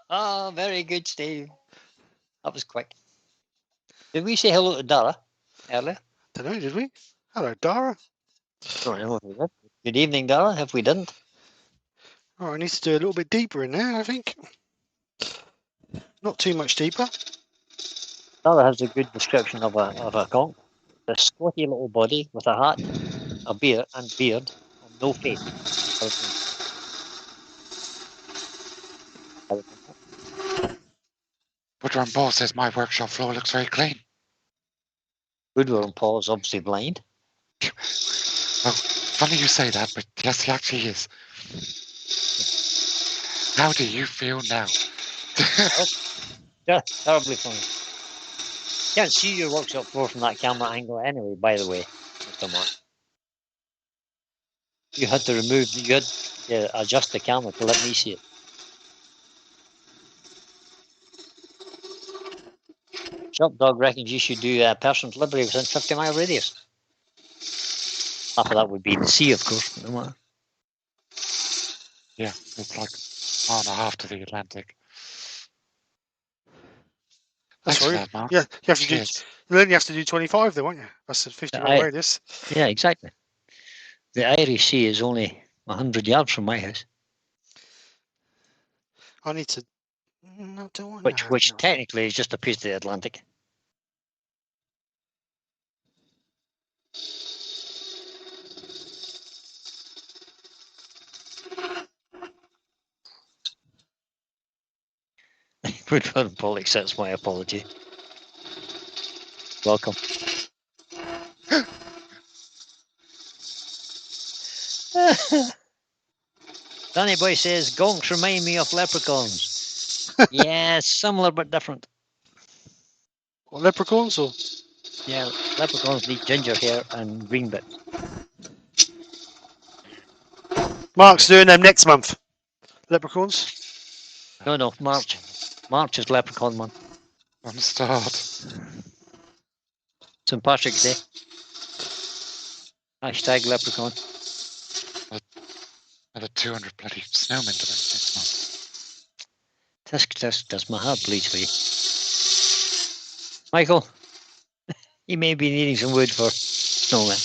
Oh, very good, Steve. That was quick. Did we say hello to Dara earlier? Don't know, did we? Hello, Dara. Don't know if we did. Good evening, Dara, if we didn't. Oh, I need to do a little bit deeper in there, I think. Not too much deeper. Dara has a good description of a gonk. The squatty little body with a hat, a beard, and no face. Woodrun Paul says my workshop floor looks very clean. Woodrun Paul is obviously blind. Well, funny you say that, but yes, he actually is. How do you feel now? Yeah, terribly funny. Can't see your workshop floor from that camera angle anyway, by the way, Mr. Mark. You had to adjust the camera to let me see it. Shop Dog reckons you should do a personal delivery within 50-mile radius. Half of that would be the sea, of course. No matter. Yeah, it's like a mile and a half to the Atlantic. That's Thanks for right. that, Mark. Yeah, you have to Cheers. do. Then you have to do 25, though, won't you? That's a 50-mile radius. Yeah, exactly. The Irish Sea is only 100 yards from my house. I need to. No, don't Which technically is just a piece of the Atlantic. Woodford Paul accepts my apology. Welcome. Danny Boy says, gonks remind me of leprechauns. Yeah, similar but different. What, leprechauns or? Yeah, leprechauns need ginger hair and green bit. Mark's doing them next month. Leprechauns. No, March. March is leprechaun month. I'm start. St. Patrick's Day. Hashtag leprechaun. Another 200 bloody snowmen to make next month. Does my heart bleed for you. Michael, you may be needing some wood for snowman.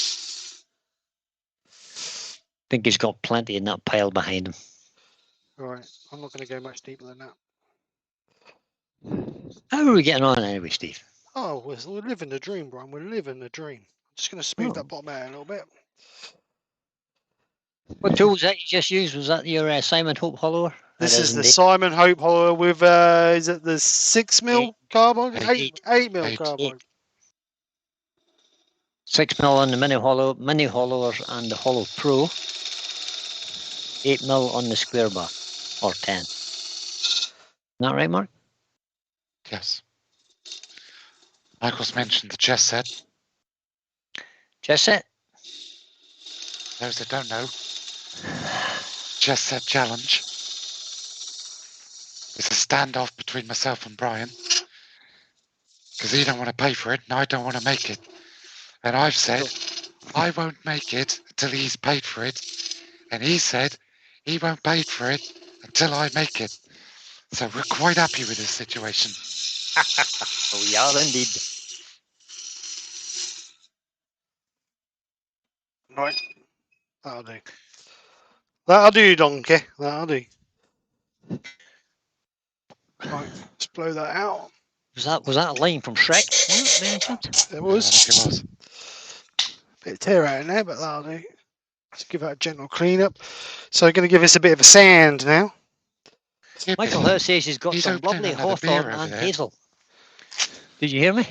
Think he's got plenty in that pile behind him. Right, I'm not going to go much deeper than that. How are we getting on anyway, Steve? Oh, we're living the dream, Brian. We're living the dream. I'm just going to smooth that bottom out a little bit. What tools that you just used? Was that your Simon Hope Hollower? This is the Simon Hope Hollower with, is it the 6mm carbide? 8mm carbide. 6mm on the mini hollowers and the Hollow Pro. 8mm on the square bar, or 10. Isn't that right, Mark? Yes. Michael's mentioned the chess set. Chess set? Those that don't know, chess set challenge. It's a standoff between myself and Brian. Because he don't want to pay for it and I don't want to make it. And I've said, I won't make it until he's paid for it. And he said, he won't pay for it until I make it. So we're quite happy with this situation. We are indeed. Right. That'll do. That'll do, donkey. That'll do. Right, let's blow that out. Was that a line from Shrek? It was. I think it was. Bit of tear out in there, but that'll do. Let's give that a gentle clean up. So I'm going to give this a bit of a sand now. Yeah, Michael Hurst says he's got some lovely hawthorn and hazel. Did you hear me?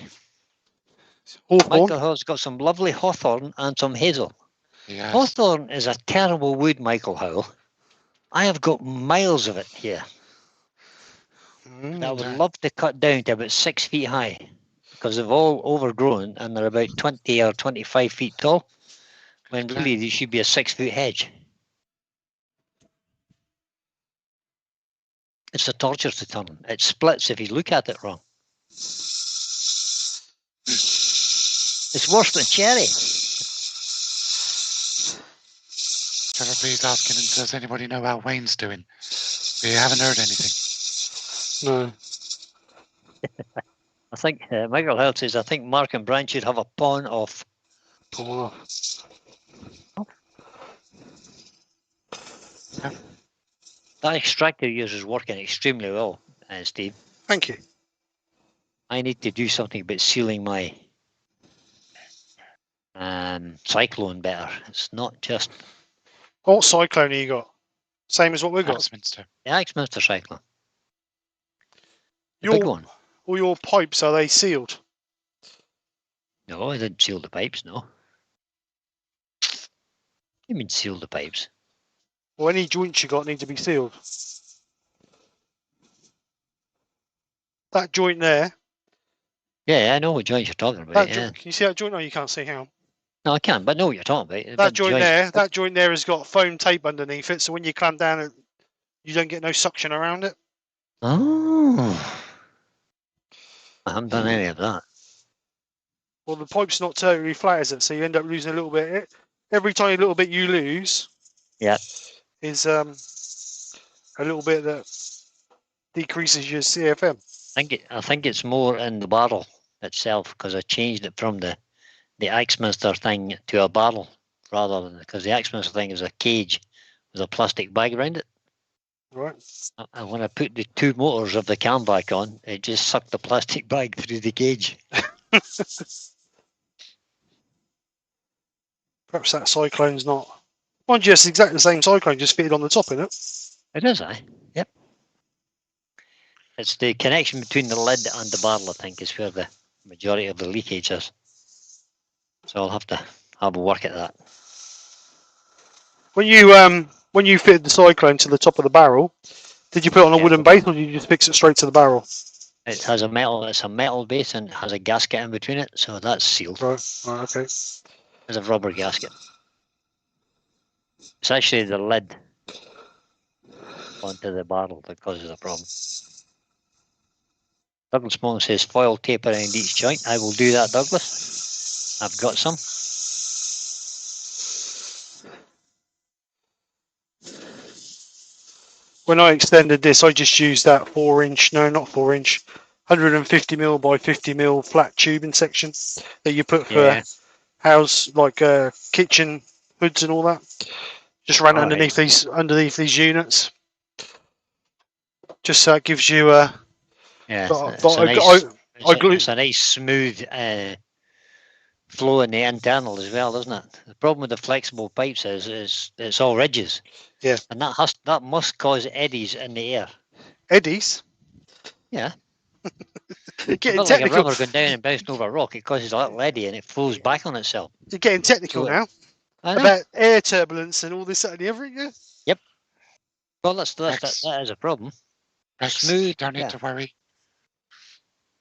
Hawthorn. Michael Hurst's got some lovely hawthorn and some hazel. Yes. Hawthorn is a terrible wood, Michael Howell. I have got miles of it here. I would love to cut down to about 6 feet high because they've all overgrown and they're about 20 or 25 feet tall when really they should be a 6-foot hedge. It's a torture to turn. It splits if you look at it wrong. It's worse than cherry. Everybody's asking, does anybody know how Wayne's doing? We haven't heard anything. No. I think Michael Held says, I think Mark and Brian should have a pawn off. Pawn off. That extractor user is working extremely well, Steve. Thank you. I need to do something about sealing my cyclone better. It's not just... What cyclone have you got? Same as what we've got? Axminster. The Axminster cyclone. The big one. All your pipes, are they sealed? No, I didn't seal the pipes, no. You mean seal the pipes? Well, any joints you got need to be sealed. That joint there. Yeah, I know what joints you're talking about. Can you see that joint? No, you can't see. Hang on. No, I can't, but I know what you're talking about. That joint there has got foam tape underneath it, so when you clamp down, you don't get no suction around it. Oh. I haven't done any of that. Well, the pipe's not totally flat, is it? So you end up losing a little bit. Every tiny little bit you lose, is a little bit that decreases your CFM. I think it's more in the barrel itself because I changed it from the Axminster thing to a barrel rather than because the Axminster thing is a cage with a plastic bag around it. Right. And when I put the 2 motors of the camvac on, it just sucked the plastic bag through the cage. Perhaps that cyclone's not. Mind you, it's exactly the same cyclone, just fitted on the top, isn't it? It is, Yep. It's the connection between the lid and the barrel, I think, is where the majority of the leakage is. So I'll have to have a work at that. When you fitted the cyclone to the top of the barrel, did you put it on a wooden base or did you just fix it straight to the barrel? It has a metal. It's a metal base and it has a gasket in between it, so that's sealed. Right. Okay. It's a rubber gasket. It's actually the lid onto the barrel that causes a problem. Douglas Smolin says foil tape around each joint. I will do that, Douglas. I've got some. When I extended this, I just used that 4-inch, no, not 4-inch, 150mm by 50mm flat tubing section that you put for house, like kitchen hoods and all that. Just ran underneath these units. Just so it gives you a. It's a nice smooth flow in the internal as well, isn't it? The problem with the flexible pipes is it's all ridges. Yeah. And that must cause eddies in the air. Eddies? Yeah. Getting like a rubber going down and bouncing over a rock, it causes a little eddy and it flows back on itself. You're getting technical now. About air turbulence and all this and everything, yeah? Yep. Well, that is a problem. Rex, smooth, you don't need to worry.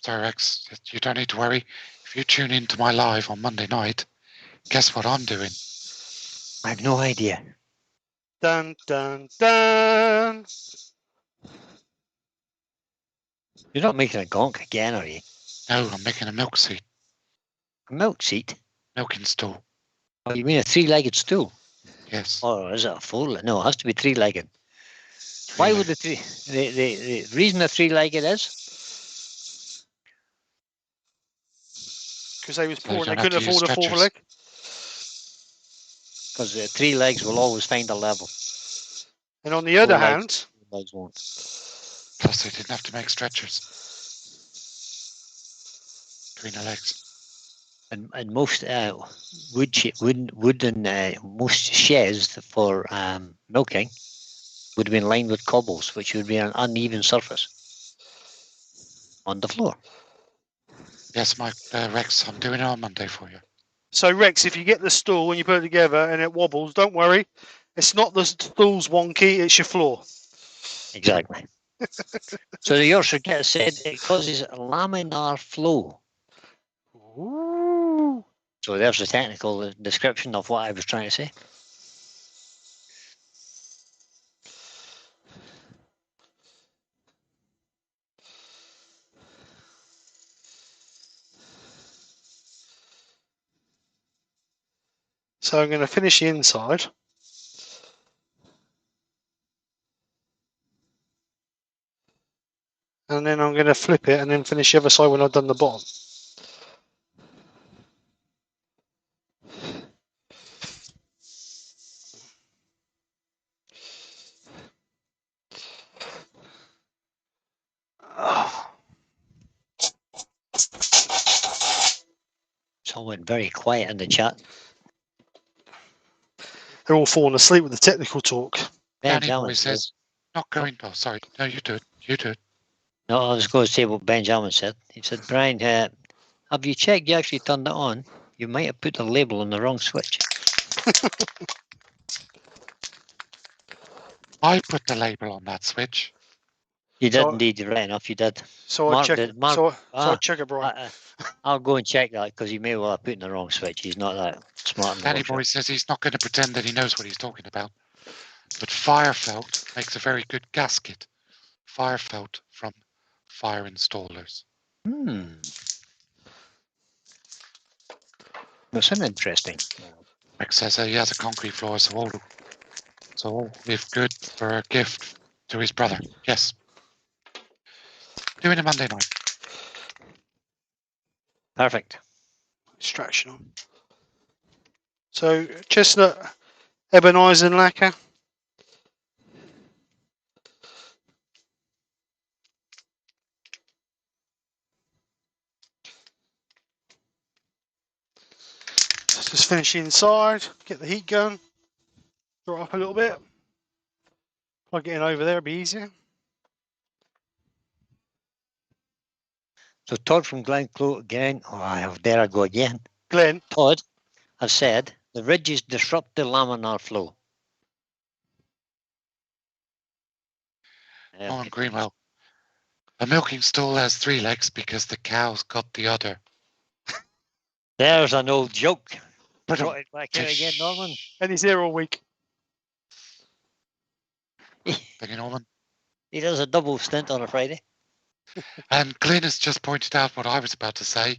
Sorry, Rex, you don't need to worry. If you tune into my live on Monday night, guess what I'm doing? I have no idea. Dun, dun, dun. You're not making a gonk again, are you? No, I'm making a milk seat. A milk seat? Milking stool. Oh, you mean a three-legged stool? Yes. Or is it a four? No, it has to be three-legged. Why would the reason the three-legged is? Because they was poor and they couldn't afford a fourth leg. Because the 3 legs will always find a level. And on the other hand, legs won't. Plus, they didn't have to make stretchers between the legs. And most most sheds for milking would have been lined with cobbles, which would be an uneven surface on the floor. Yes, Rex, I'm doing it on Monday for you. So, Rex, if you get the stool and you put it together and it wobbles, don't worry. It's not the stool's wonky, it's your floor. Exactly. So the Yorkshire Cat said it causes laminar flow. Ooh. So there's the technical description of what I was trying to say. So I'm going to finish the inside. And then I'm going to flip it and then finish the other side when I've done the bottom. It's all went very quiet in the chat. They're all falling asleep with the technical talk. Danny always says, not going. Oh, sorry. No, you do it. You do it. No, I was going to say what Benjamin said. He said, Brian, have you checked you actually turned it on? You might have put the label on the wrong switch. I put the label on that switch. You did indeed, right enough, you did. So I check it, Brian. I'll go and check that because he may well have put in the wrong switch. He's not that smart. Danny Boy says he's not going to pretend that he knows what he's talking about. But Firefelt makes a very good gasket. Firefelt from fire installers. That's an interesting. Rex says he has a concrete floor, so all if good for a gift to his brother. Yes. Doing it Monday night. Perfect. Extraction on. So chestnut, ebonizing lacquer. Just finish the inside, get the heat going, draw it up a little bit. By getting over there, it'll be easier. So Todd from Glenclough again. Oh, there I go again. Glenn. Todd has said the ridges disrupt the laminar flow. On Greenwell. A milking stool has 3 legs because the cow's got the other. There's an old joke. But Brought it back out again, Norman. And he's here all week. Thank you, Norman. He does a double stint on a Friday. And Glyn has just pointed out what I was about to say.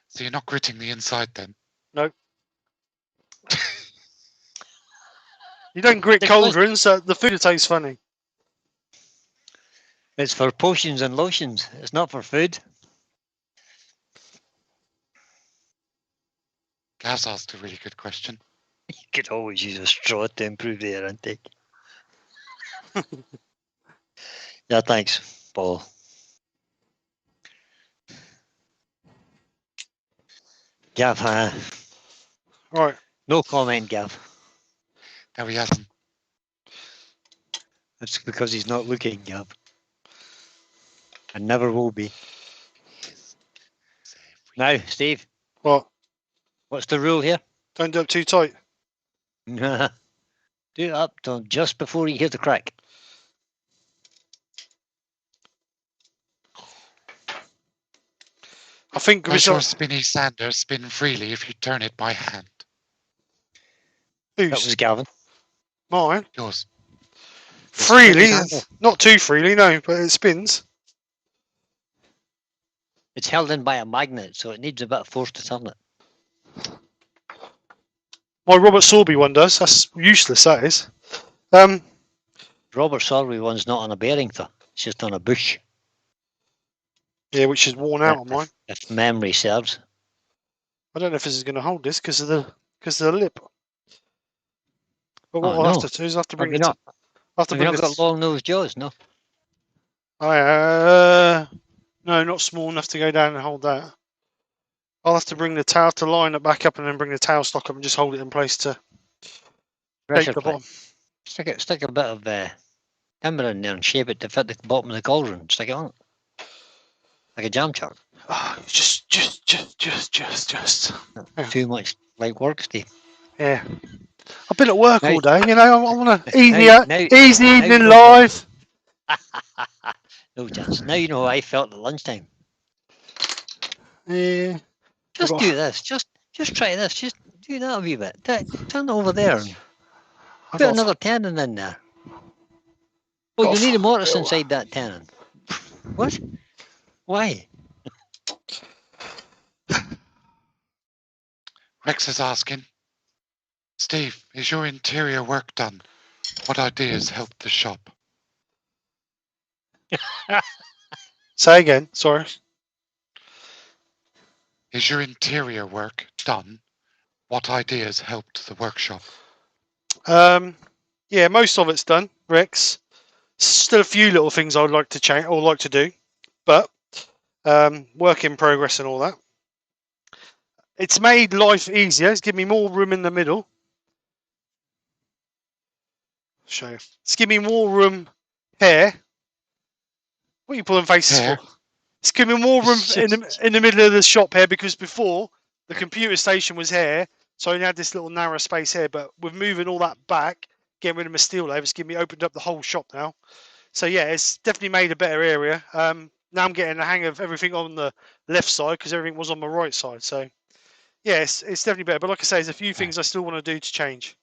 So you're not gritting the inside then? No. You don't grit cauldrons, so the food tastes funny. It's for potions and lotions. It's not for food. Gaz asked a really good question. You could always use a straw to improve the air intake. Yeah, thanks, Paul. Gav, Right. no comment, Gav. Now he hasn't. That's because he's not looking, Gav. And never will be. Now, Steve, What? what's the rule here? Don't do it too tight. Do it up till just before you hear the crack. I think Let your spinny sander spin freely if you turn it by hand. That was Gavin. Mine. Yours. Freely, sander. not too freely, no, but it spins. It's held in by a magnet, so it needs a bit of force to turn it. My Robert Sorby one does. That's useless. That is. Robert Sorby one's not on a bearing, though. It's just on a bush. Yeah, which is worn out on mine. If memory serves. I don't know if this is going to hold this because of the lip. But what Oh, I'll no. have to do is I have to bring Have it. you not, I have to have you bring not got long nosed jaws? No. No, not small enough to go down and hold that. I'll have to bring the tail to line it back up and then bring the tail stock up and just hold it in place to Pressure shape the plate. bottom. Stick a bit of timber in there and shape it to fit the bottom of the cauldron. Stick it on it. Like a jam chart. Oh, just. Too much like work, Steve. Yeah. I've been at work Now- all day, you know. I want to now- easy now evening you know- live. No chance. Now you know how I felt at lunchtime. Yeah. Just do this. Just try this. Just do that a wee bit. Turn it over there and I've put got another tenon in there. Oh, you need a mortise inside that tenon. What? Why? Rex is asking, Steve, is your interior work done? What ideas helped the shop? Say again. Sorry. Is your interior work done? What ideas helped the workshop? Yeah, most of it's done, Rex. Still a few little things I'd like to change or like to do, but work in progress and all that. It's made life easier. It's given me more room in the middle. Show you. It's given me more room here. What are you pulling faces Here? for? It's given me more room in the middle of the shop here because before the computer station was here, so I only had this little narrow space here. But with moving all that back, getting rid of my steel lathe, it's opened up the whole shop now. So yeah, it's definitely made a better area. Now I'm getting the hang of everything on the left side because everything was on my right side. So yeah, it's definitely better. But like I say, there's a few things I still want to do to change.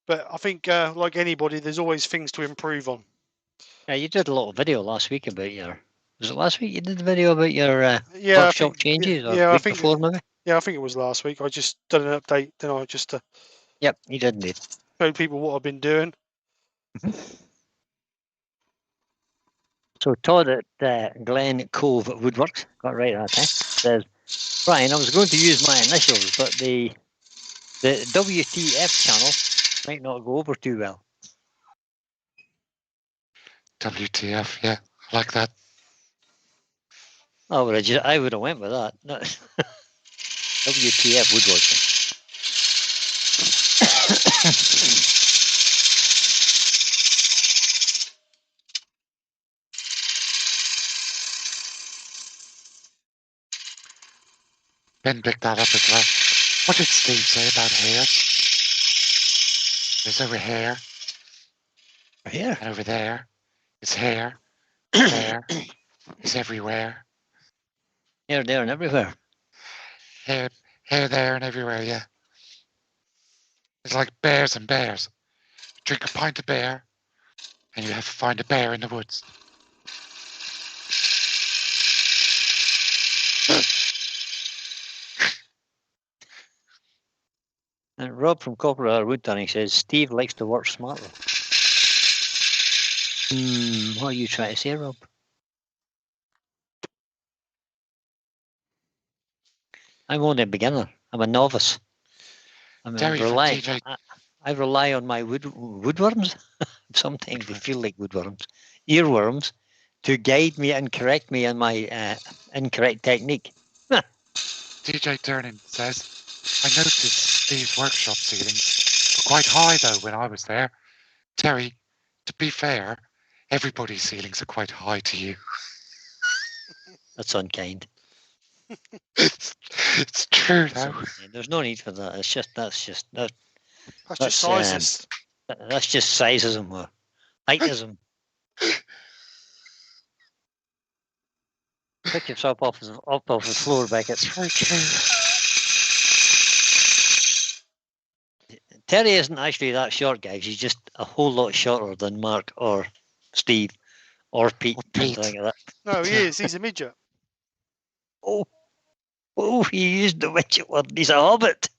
But I think, like anybody, there's always things to improve on. Yeah, you did a little video last week about your. Was it last week you did the video about your Yeah, changes? Or yeah, week before maybe? Yeah, I think it was last week. I just done an update, then I just Yep, you did indeed. showed people what I've been doing. So Todd at Glen Cove Woodworks, got it right that time, says, Brian, I was going to use my initials, but the WTF channel might not go over too well. WTF, yeah, I like that. Oh, I would have went with that. No. WTF Woodworking. Ben picked that up as well. What did Steve say about hair? There's over here. Here? And over there is hair. There. He's everywhere. Here, there, and everywhere. Here, there, and everywhere, yeah. It's like bears and bears. Drink a pint of beer, and you have to find a bear in the woods. And Rob from Copper Woodturning says Steve likes to work smartly. What are you trying to say, Rob? I'm only a beginner. I'm a novice. I rely on my woodworms. Sometimes they feel like woodworms, earworms, to guide me and correct me in my incorrect technique. DJ Turning says, I noticed Steve's workshop ceilings were quite high though when I was there. Terry, to be fair, everybody's ceilings are quite high to you. That's unkind. It's true though. There's no need for that. It's just that's just sizes. That's just sizeism or heightism. Pick yourself off the floor, Beckett. Very true. Terry isn't actually that short, guys. He's just a whole lot shorter than Mark or Steve or Pete. Like that. No, he is. He's a midget. Oh, he used the midget word. He's a hobbit.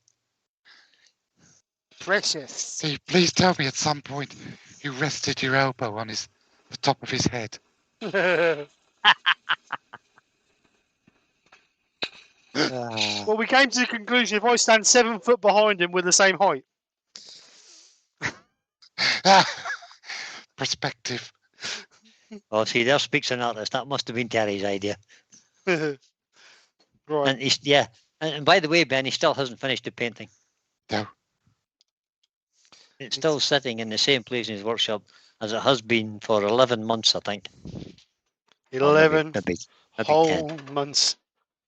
Precious. Steve, please tell me at some point you rested your elbow on the top of his head. Well, we came to the conclusion if I stand 7 foot behind him, we're the same height. Perspective. Oh, see, there speaks an artist. That must have been Terry's idea. Right. And and by the way, Ben, he still hasn't finished the painting. No. It's still sitting in the same place in his workshop as it has been for 11 months, I think. 11 maybe whole 10 months.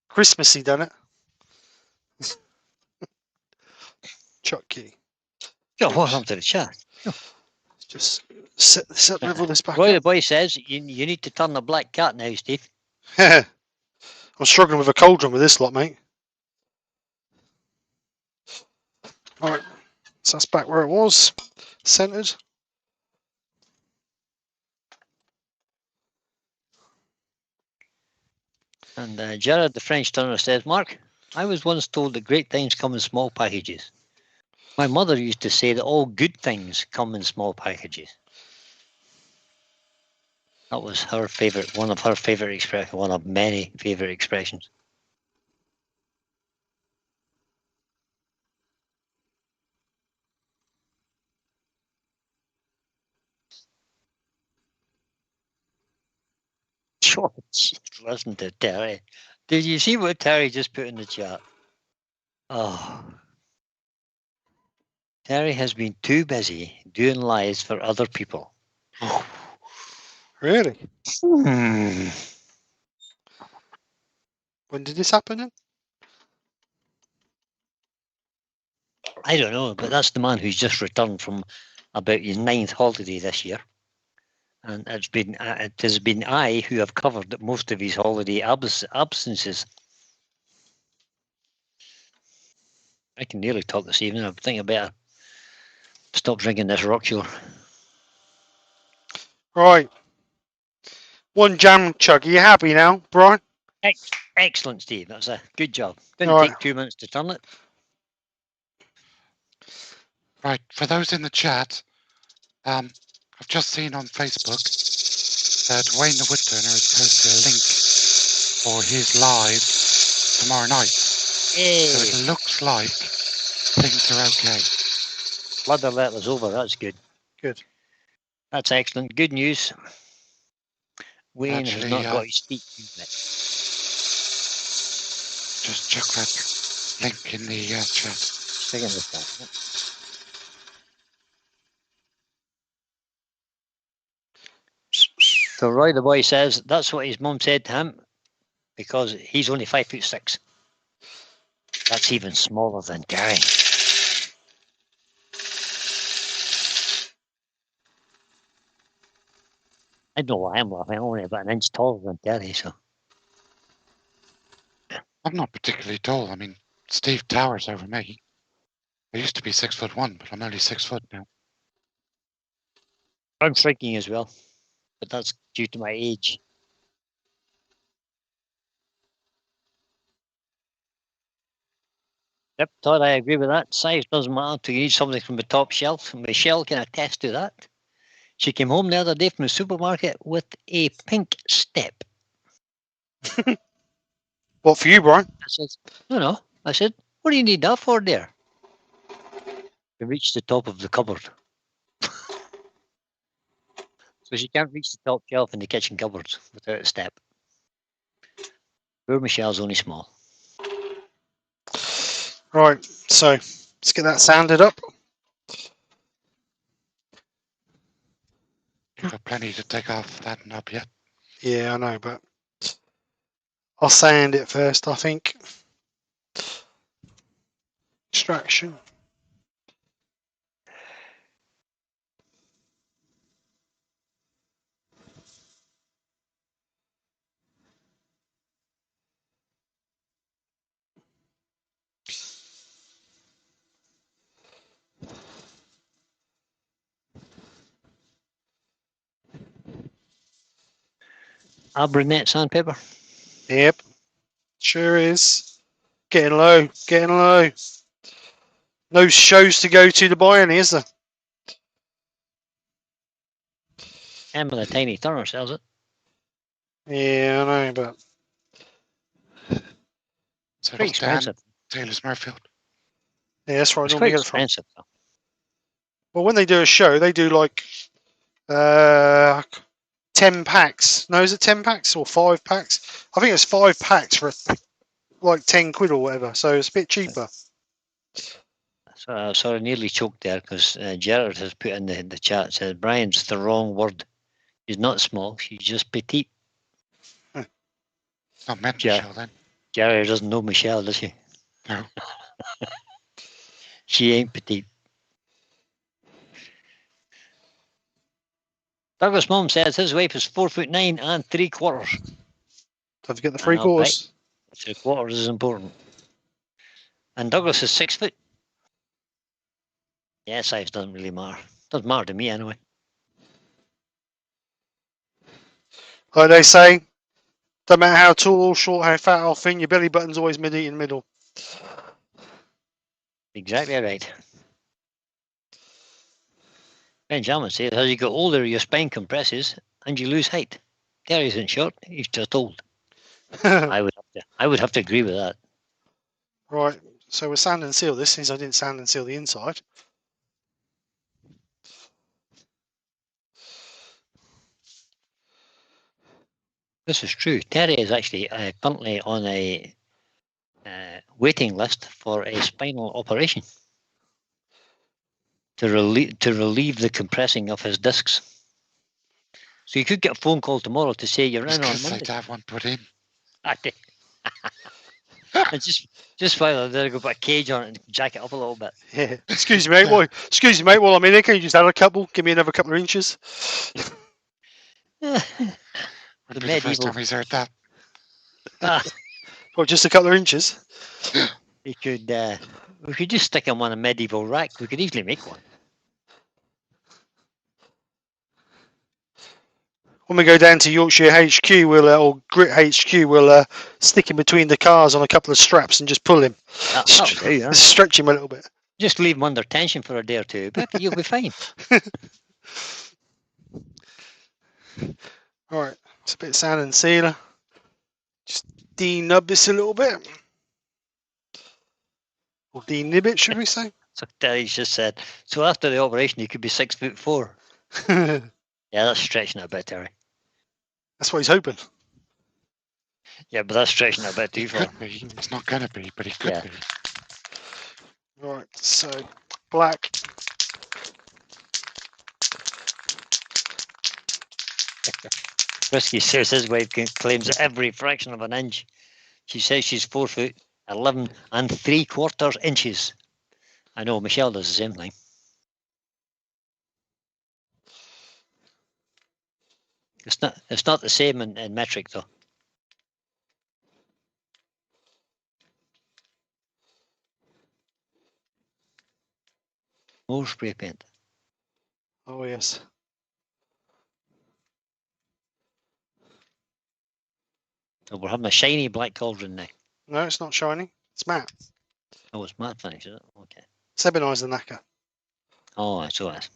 Christmassy, done it. Chucky. Oh, welcome to the chat. Just set level this back Roy up. the boy says you need to turn the black cat now, Steve. I'm struggling with a cauldron with this lot, mate. Alright, so that's back where it was. Centered. And Jared, the French turner, says, Mark, I was once told that great things come in small packages. My mother used to say that all good things come in small packages. That was her favourite, one of her favourite expressions, one of many favourite expressions. George, listen to Terry. Did you see what Terry just put in the chat? Oh. Terry has been too busy doing lies for other people. Oh, really? When did this happen then? I don't know, but that's the man who's just returned from about his 9th holiday this year. And it has been I who have covered most of his holiday absences. I can nearly talk this evening. I think I better stop drinking this Rockshore. Right. One jam chug. Are you happy now, Brian? Excellent, Steve. That's a good job. Didn't take 2 minutes to turn it. Right, for those in the chat, I've just seen on Facebook that Wayne the Woodturner has posted a link for his live tomorrow night. Hey. So it looks like things are okay. Blood alert is over. That's good. Good. That's excellent. Good news. Wayne has not got his feet yet. Just check that link in the chat. Second of that. So Roy the boy says that's what his mum said to him because he's only 5'6". That's even smaller than Gary. I know I am laughing. I'm only about an inch taller than Terry, so. I'm not particularly tall. I mean, Steve towers over me. I used to be 6'1", but I'm only 6 foot now. I'm shrinking as well, but that's due to my age. Yep, Todd, I agree with that. Size doesn't matter to you. Need something from the top shelf. Michelle can attest to that. She came home the other day from the supermarket with a pink step. What for you, Brian? I said, no. I said, what do you need that for, dear? We reached the top of the cupboard. So she can't reach the top shelf in the kitchen cupboards without a step. Poor Michelle's only small. Right, so let's get that sanded up. You've got plenty to take off that knob yet. Yeah, I know, but I'll sand it first, I think. Extraction. Brunette sandpaper. Yep, sure is. Getting low, getting low. No shows to go to buy any, is there? Emma the Tiny Turner sells it. Yeah, I know, but So Pretty it's Dan expensive. Taylor's Murfield. yeah, that's where I It's normally quite get it from. expensive, though. Well, when they do a show, they do like 10 packs. No, is it 10 packs or 5 packs? I think it's 5 packs for like 10 quid or whatever, so it's a bit cheaper. So I sort of nearly choked there because Gerard has put in the chat, says Brian's the wrong word. She's not small, she's just petite. Not meant Yeah. Michelle then. Gerard doesn't know Michelle, does she? No. She ain't petite. Douglas' mum says his wife is 4'9" and 3/4. Don't forget the I know, 3/4. 3/4 is important. And Douglas is 6 foot. Yeah, size doesn't really matter. Doesn't matter to me anyway. Like they say, don't matter how tall or short, how fat or thin, your belly button's always in the middle. Exactly right. Benjamin says, as you get older, your spine compresses and you lose height. Terry isn't short, he's just old. I would have to agree with that. Right, so we'll sand and seal this since I didn't sand and seal the inside. This is true. Terry is actually currently on a waiting list for a spinal operation to relieve the compressing of his discs. So you could get a phone call tomorrow to say you're in on I'd like Monday. to have one put in. And just while they're going to put a cage on it and jack it up a little bit. Yeah. Excuse me, mate. Excuse me, mate. While I'm in here, can you just add a couple? Give me another couple of inches. Would be the first time he's heard that. Or just a couple of inches. We could just stick him on a medieval rack. We could easily make one. When we go down to Yorkshire HQ, or Grit HQ, we'll stick him between the cars on a couple of straps and just pull him. Stretch him a little bit. Just leave him under tension for a day or two, but you'll be fine. All right, it's a bit of sand and sealer. Just denub this a little bit. Or denib it, should we say? So Terry's just said, so after the operation, you could be 6'4". Yeah, that's stretching it a bit, Terry. That's what he's hoping. Yeah, but that's stretching it a bit too far. Could be. It's not going to be, but he could be. Right, so black. Risky says his wife claims every fraction of an inch. She says she's 4 foot 11 and 3/4 inches. I know Michelle does the same thing. It's not the same in metric though. More spray paint. Oh yes. So we're having a shiny black cauldron now. No, it's not shiny. It's matte. Oh, it's matte finish, is it? Okay. Sebenize the knacker. Oh, so that's.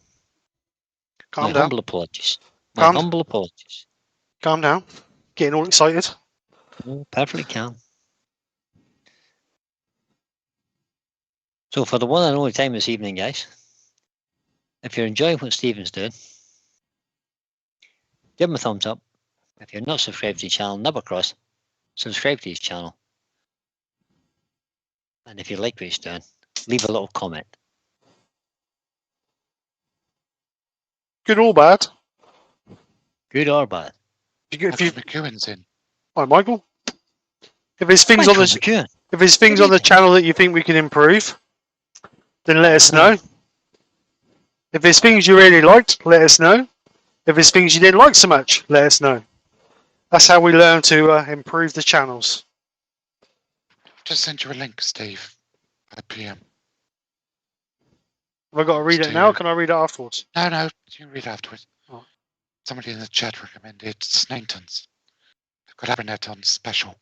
Calm My down. humble apologies. My Calm- humble apologies. Calm down. Getting all excited. Oh, perfectly calm. So for the one and only time this evening, guys, if you're enjoying what Stephen's doing, give him a thumbs up. If you're not subscribed to his channel, never cross, subscribe to his channel. And if you like what he's doing, leave a little comment. Good or bad? Good or bad. If you, McEwen's in. hi, Michael. If there's things on Michael the McEwen. if there's things on the channel that you think we can improve, then let us know. If there's things you really liked, let us know. If there's things you didn't like so much, let us know. That's how we learn to improve the channels. Just send you a link, Steve. At PM. Have I got to read it now? Or can I read it afterwards? No, you can read afterwards. Oh. Somebody in the chat recommended Snaintons. They've got Abernet on special.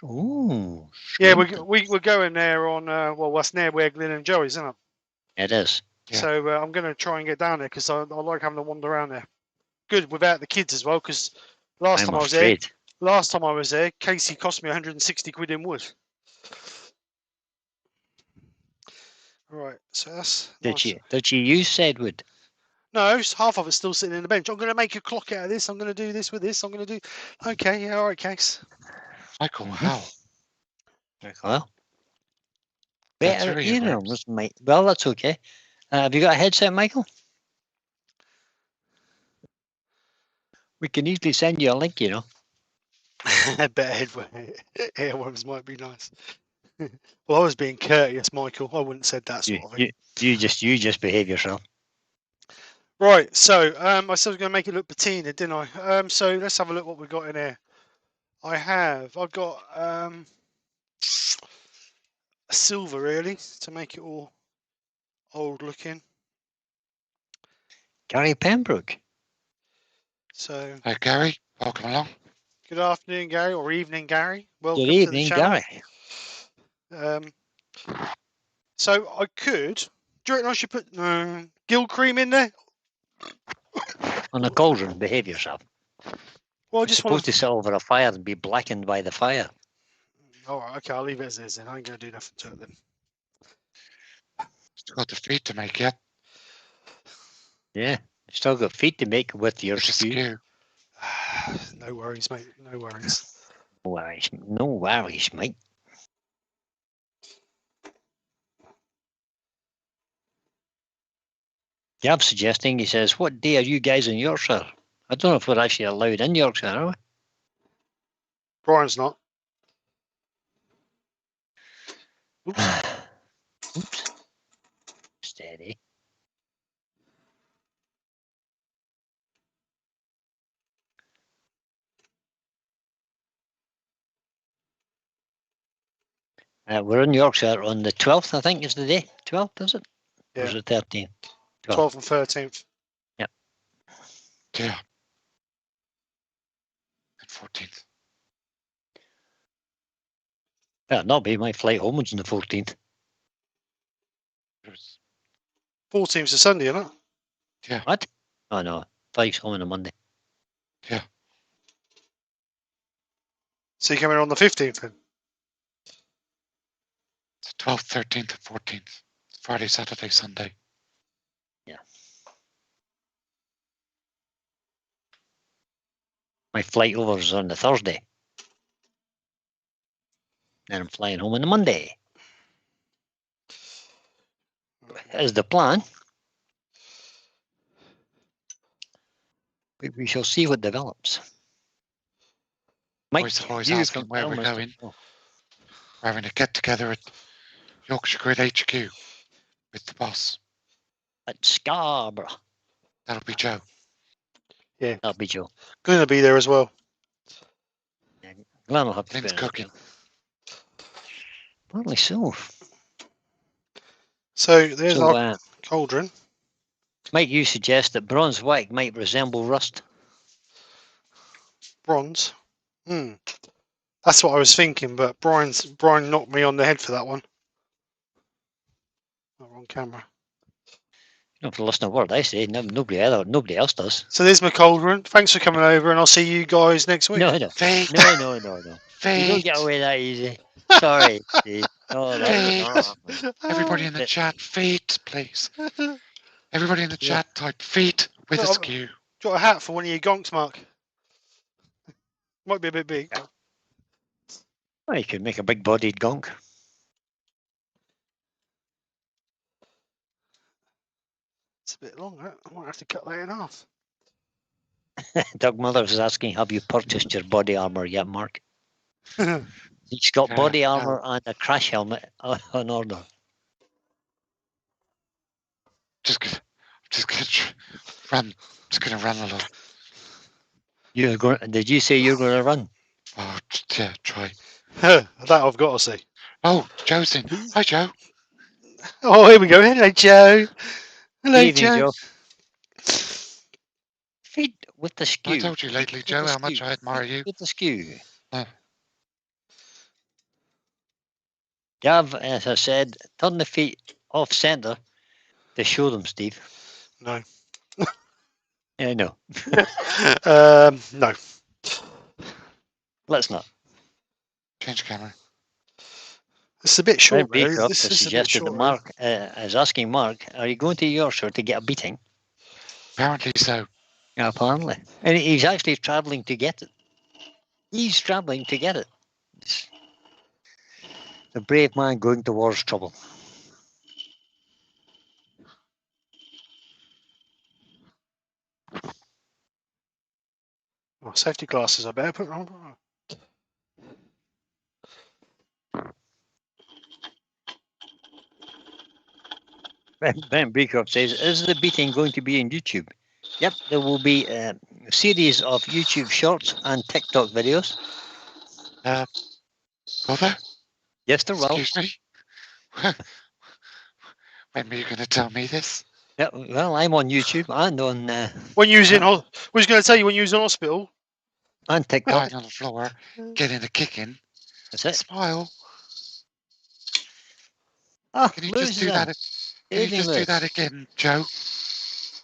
Ooh, Yeah, we're going there on well, what's near where Glyn and Joey's, isn't it? it is. Yeah. So I'm going to try and get down there because I like having to wander around there. Good without the kids as well, because last time I was there, Casey cost me 160 quid in wood. Right, so that's Did you use said wood? No, half of it's still sitting in the bench. I'm going to make a clock out of this. I'm going to do this with this. I'm going to do. Okay, yeah, all right, Case. Michael, how? Well, That's better really earrings, mate. Well, that's okay. Have you got a headset, Michael? We can easily send you a link, you know. Better earworms might be nice. Well, I was being courteous, Michael. I wouldn't have said that sort of thing. You just behave yourself. Right, so I said I was going to make it look patina, didn't I? So let's have a look what we've got in here. I've got a silver really to make it all old looking. Gary Pembroke. So. Hi, Gary. Welcome along. Good afternoon, Gary, or evening, Gary. Welcome Good to the evening, channel. Gary. So I could. Do you reckon I should put gill cream in there? On a cauldron, behave yourself. Well, I You're just supposed want to sit over a fire and be blackened by the fire. All right, okay, I'll leave it as is then. I ain't gonna do nothing to it then. Still got the feet to make yet. Yeah, still got feet to make with your Just skew. skew. No worries, mate. No worries. No worries, mate. Gab's suggesting, he says, what day are you guys in Yorkshire? I don't know if we're actually allowed in Yorkshire, are we? Brian's not. Oops. Oops. Steady. We're in Yorkshire on the 12th, I think is the day. 12th, is it? Yeah. Or is it 13th? 12th and 13th. Yep. Yeah. And 14th. Yeah, not be my flight home on the 14th. 14th's a Sunday, isn't it? Yeah. What? Oh no, flight's home on a Monday. Yeah. So you're coming on the 15th then? It's 12th, 13th, and 14th. Friday, Saturday, Sunday. Yeah. My flight over is on the Thursday. And I'm flying home on the Monday. Is the plan. We shall see what develops. Mike, Always you asking from where we're Elmhurst. going. We're having a get together at Yorkshire Grid HQ with the boss. At Scarborough. That'll be Joe. Yeah. That'll be Joe. Glenn will be there as well. Yeah, Glenn will have to Glenn's spin it as cooking. well. Apparently so. So there's So, our cauldron. Mike, you suggest that bronze white might resemble rust. Bronze. That's what I was thinking, but Brian knocked me on the head for that one. Not on camera. You don't have to listen to a word I say. Nobody else does. So there's my cauldron. Thanks for coming over, and I'll see you guys next week. No. Fate. No. Fate. You don't get away that easy. Sorry, Steve. No, that's not. Everybody in the chat, fate, please. Everybody in the chat, type feet with a skew. Got a hat for one of your gonks, Mark. Might be a bit big. Well, you could make a big-bodied gonk. It's a bit long, that. I might have to cut that in half. Doug Mothers is asking, have you purchased your body armour yet, Mark? He's got body armour and a crash helmet on order. Just gonna run a little. Did you say you're going to run? Oh, yeah, try. That I've got to see. Oh, Joe's in. Hi, Joe. Oh, here we go. Hello, Joe. Hello, Good evening, Joe. Feed with the skew. I told you lately, Joe, how much I admire you. With the skew. Oh. Gav, as I said, turn the feet off centre to show them, Steve. No. No. No. Let's not. Change camera. It's a bit short. Brent Though. Beecroft This has is a bit suggested that short. Mark is asking Mark, are you going to Yorkshire to get a beating? Apparently so. Yeah, apparently. And he's actually travelling to get it. He's travelling to get it. It's a brave man going towards trouble. Oh, safety glasses. I better put on. Ben Beecroft says, is the beating going to be on YouTube? Yep, there will be a series of YouTube shorts and TikTok videos. Brother? Yes, there will. Excuse me? When were you going to tell me this? Yeah, well, I'm on YouTube and on... When you was in, I was going to tell you when you was in hospital. And TikTok. Lying on the floor, getting a kicking. That's it. Smile. Ah, Can you just do that? Can you just do that again, Joe?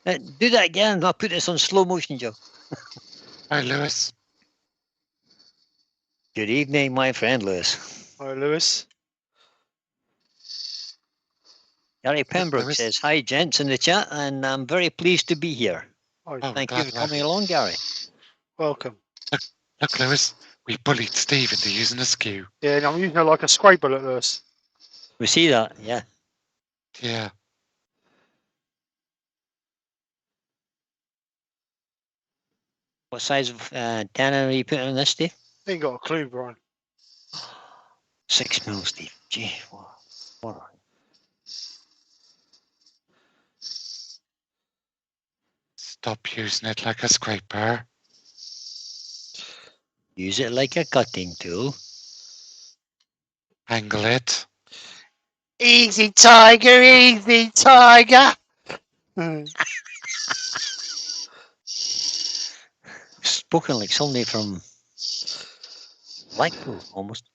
Do that again. I'll put this on slow motion, Joe. Hi, Lewis. Good evening, my friend Lewis. Hi, Lewis. Gary Pembroke Lewis. says, hi, gents, in the chat, and I'm very pleased to be here. Hi. Oh, Thank you glad for to have coming you. along, Gary. Welcome. Look, Lewis, we bullied Steve into using a skew. Yeah, no, I'm using it like a scraper, look, Lewis. We see that, yeah. Yeah. What size of tannin are you putting on this, Steve? Ain't got a clue, Brian. 6 mil, Steve. Gee, what? Stop using it like a scraper. Use it like a cutting tool. Angle it. Easy, tiger. Easy, tiger. Spoken like somebody from Blackpool, almost.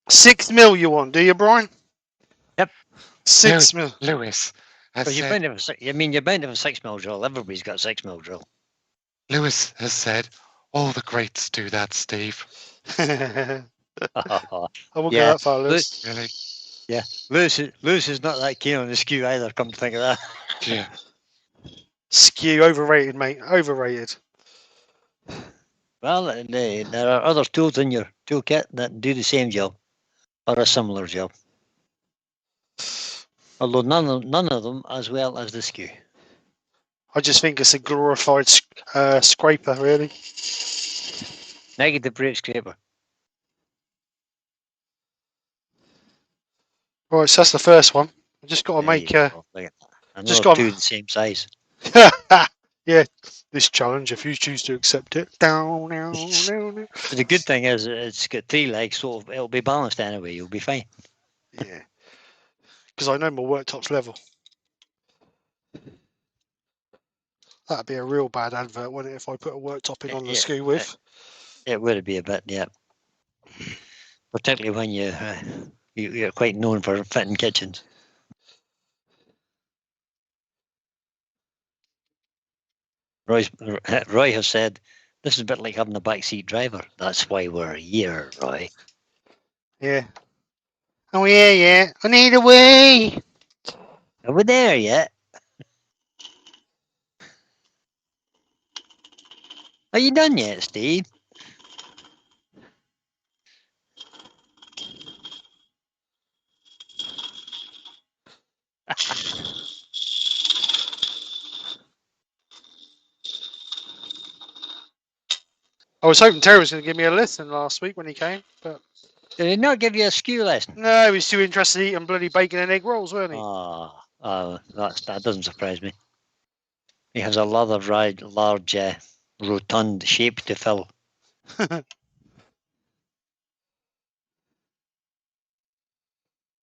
6 mil you want, do you, Brian? Yep. 6 mil. Lewis. Well, you're bound to have you're bound to have a 6 mil drill. Everybody's got a 6 mil drill. Lewis has said, all the greats do that, Steve. I won't Yeah. go that far, Lewis. Really? Yeah. Lewis is not that keen on the skew either, come to think of that. Yeah. Skew, overrated, mate. Overrated. Well, there are other tools in your toolkit that do the same job or a similar job. Although none of them as well as the skew. I just think it's a glorified scraper, really. Negative brake scraper. Right, so that's the first one. I just got to There make. you go. Look at that. just Another got- two the same size. Yeah, this challenge, if you choose to accept it. Down, down, down, down. But the good thing is it's got 3 legs, so it'll be balanced anyway. You'll be fine. Yeah. Because I know my worktop's level. That'd be a real bad advert, wouldn't it, if I put a worktop in on the SKU with? It would be a bit, yeah. Particularly when you're quite known for fitting kitchens. Roy has said, this is a bit like having a backseat driver. That's why we're here, Roy. Yeah. Oh, yeah, yeah. I need a wee. Are we there yet? Are you done yet, Steve? I was hoping Terry was going to give me a lesson last week when he came, but Did he not give you a skew lesson? no, he was too interested in eating bloody bacon and egg rolls, weren't he? That doesn't surprise me. He has a large, rotund shape to fill.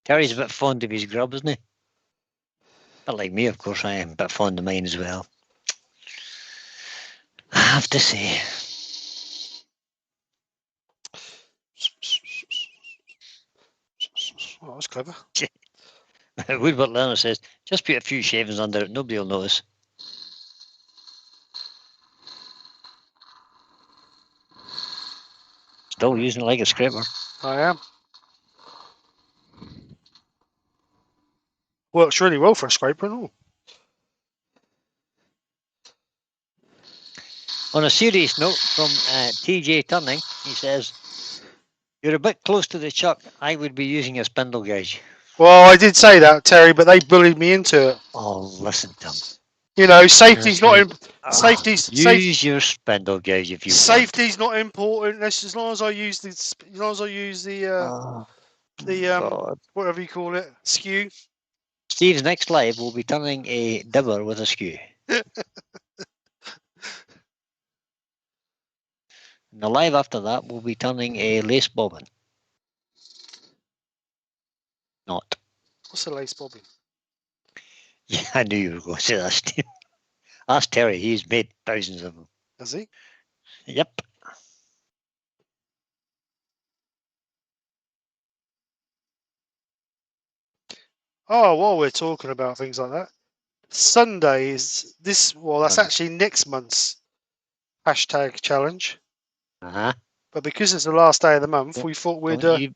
Terry's a bit fond of his grub, isn't he? But like me, of course, I am a bit fond of mine as well. I have to say. Oh, that was clever. Woodward Leonard says, just put a few shavings under it, nobody will notice. Still using it like a scraper. I am. Works really well for a scraper and all. On a serious note from TJ Turning, he says, you're a bit close to the chuck. I would be using a spindle gauge. Well, I did say that, Terry, but they bullied me into it. Oh, listen to him. You know, safety's not Use your spindle gauge if you safety's not important. That's as long as I use whatever you call it, skew. Steve's next live will be turning a dibber with a skew. And the live after that will be turning a lace bobbin. Not. What's a lace bobbin? Yeah, I knew you were going to say that, Steve. Ask Terry, he's made thousands of them. Has he? Yep. Oh, while we're talking about things like that, Sunday is this. Well, that's actually next month's hashtag challenge. But because it's the last day of the month, we thought we'd. Don't you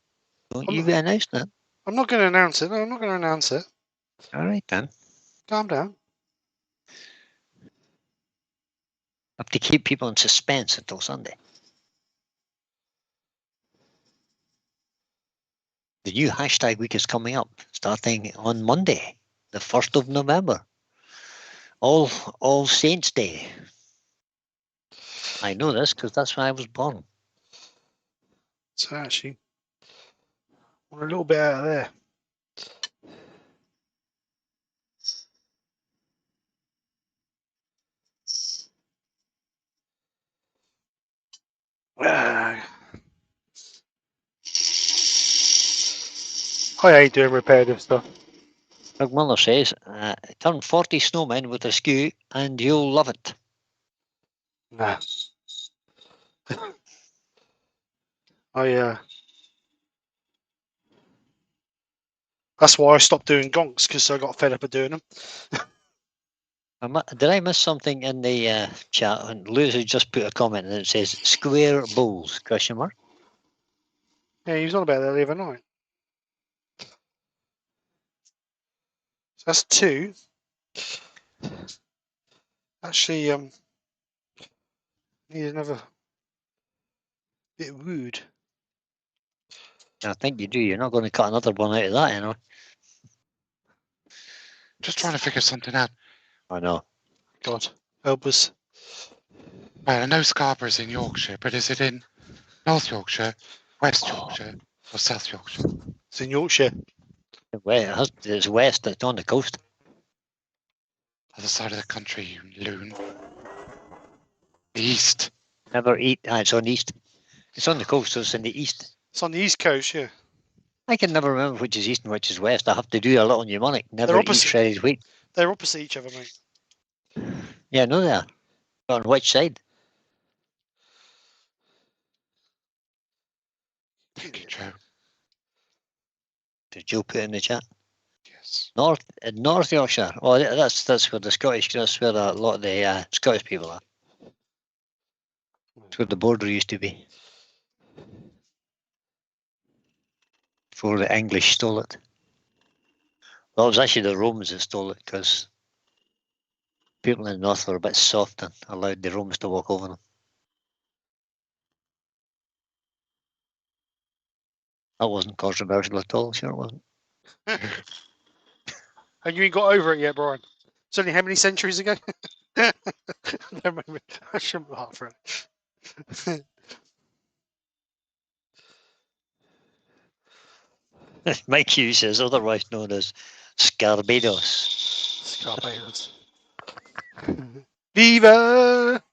announce that? I'm not going to announce it. No, I'm not going to announce it. All right then. Calm down. Have to keep people in suspense until Sunday. The new hashtag week is coming up, starting on Monday, the 1st of November. All Saints Day. I know this because that's when I was born. So actually, we're a little bit out of there. I hate doing repetitive stuff. Doug Miller says, turn 40 snowmen with a skew and you'll love it. Nah. That's why I stopped doing gonks, because I got fed up of doing them. Did I miss something in the chat? And Lewis has just put a comment and it says square bowls, question mark. Yeah, he was on about that the other night. So that's 2. Actually, need another bit of wood. I think you do. You're not going to cut another one out of that, you know. Just trying to figure something out. I know. God, help us. Well, I know Scarborough's in Yorkshire, but is it in North Yorkshire, West Yorkshire, or South Yorkshire? It's in Yorkshire. It's west. It's on the coast. Other side of the country, you loon. East. Never eat. It's on east. It's on the coast, so it's in the east. It's on the east coast, yeah. I can never remember which is east and which is west. I have to do a little mnemonic. Never They're eat opposite. shredded wheat. They're opposite each other, mate. Yeah, I know they are. But on which side? Thank you, Joe. Did Joe put in the chat? Yes. North Yorkshire. Oh, that's where the Scottish. That's where a lot of the Scottish people are. It's where the border used to be. Before the English stole it. Well, it was actually the Romans that stole it because people in the north were a bit soft and allowed the Romans to walk over them. That wasn't controversial at all. Sure it wasn't. And you ain't got over it yet, Brian. It's only how many centuries ago? No, maybe. I shouldn't laugh for it. Mike Hughes says, otherwise known as Scarbados. Scarbados. Viva!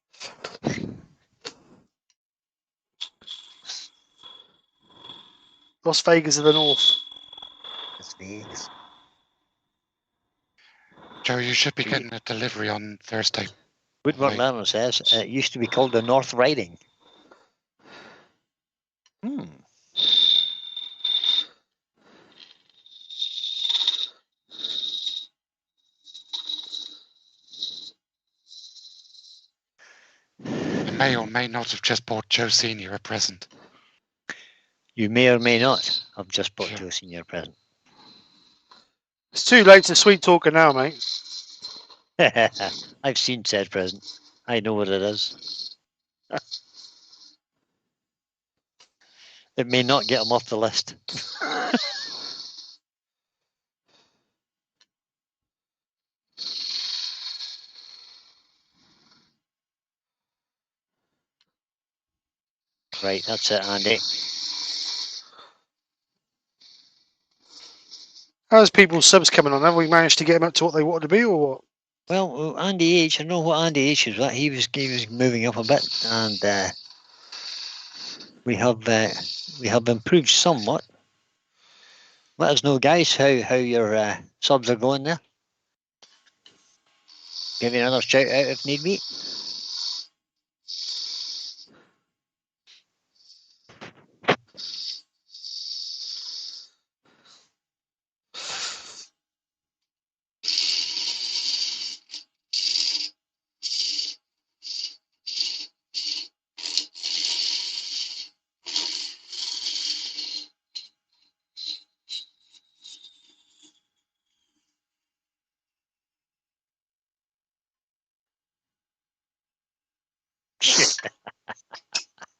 Las Vegas of the North. Las Vegas. Joe, you should be getting a delivery on Thursday. Woodwork Right. Learner says it used to be called the North Riding. I may or may not have just bought Joe Senior a present. You may or may not have just bought Sure. Joe Senior a present. It's too late to sweet talker now, mate. I've seen said present. I know what it is. It may not get him off the list. Right, that's it, Andy. How's people's subs coming on? Have we managed to get them up to what they wanted to be, or what? Well, Andy H, I know what Andy H is. He was moving up a bit, and we have improved somewhat. Let us know, guys, how your subs are going there. Give you another shout out if need be.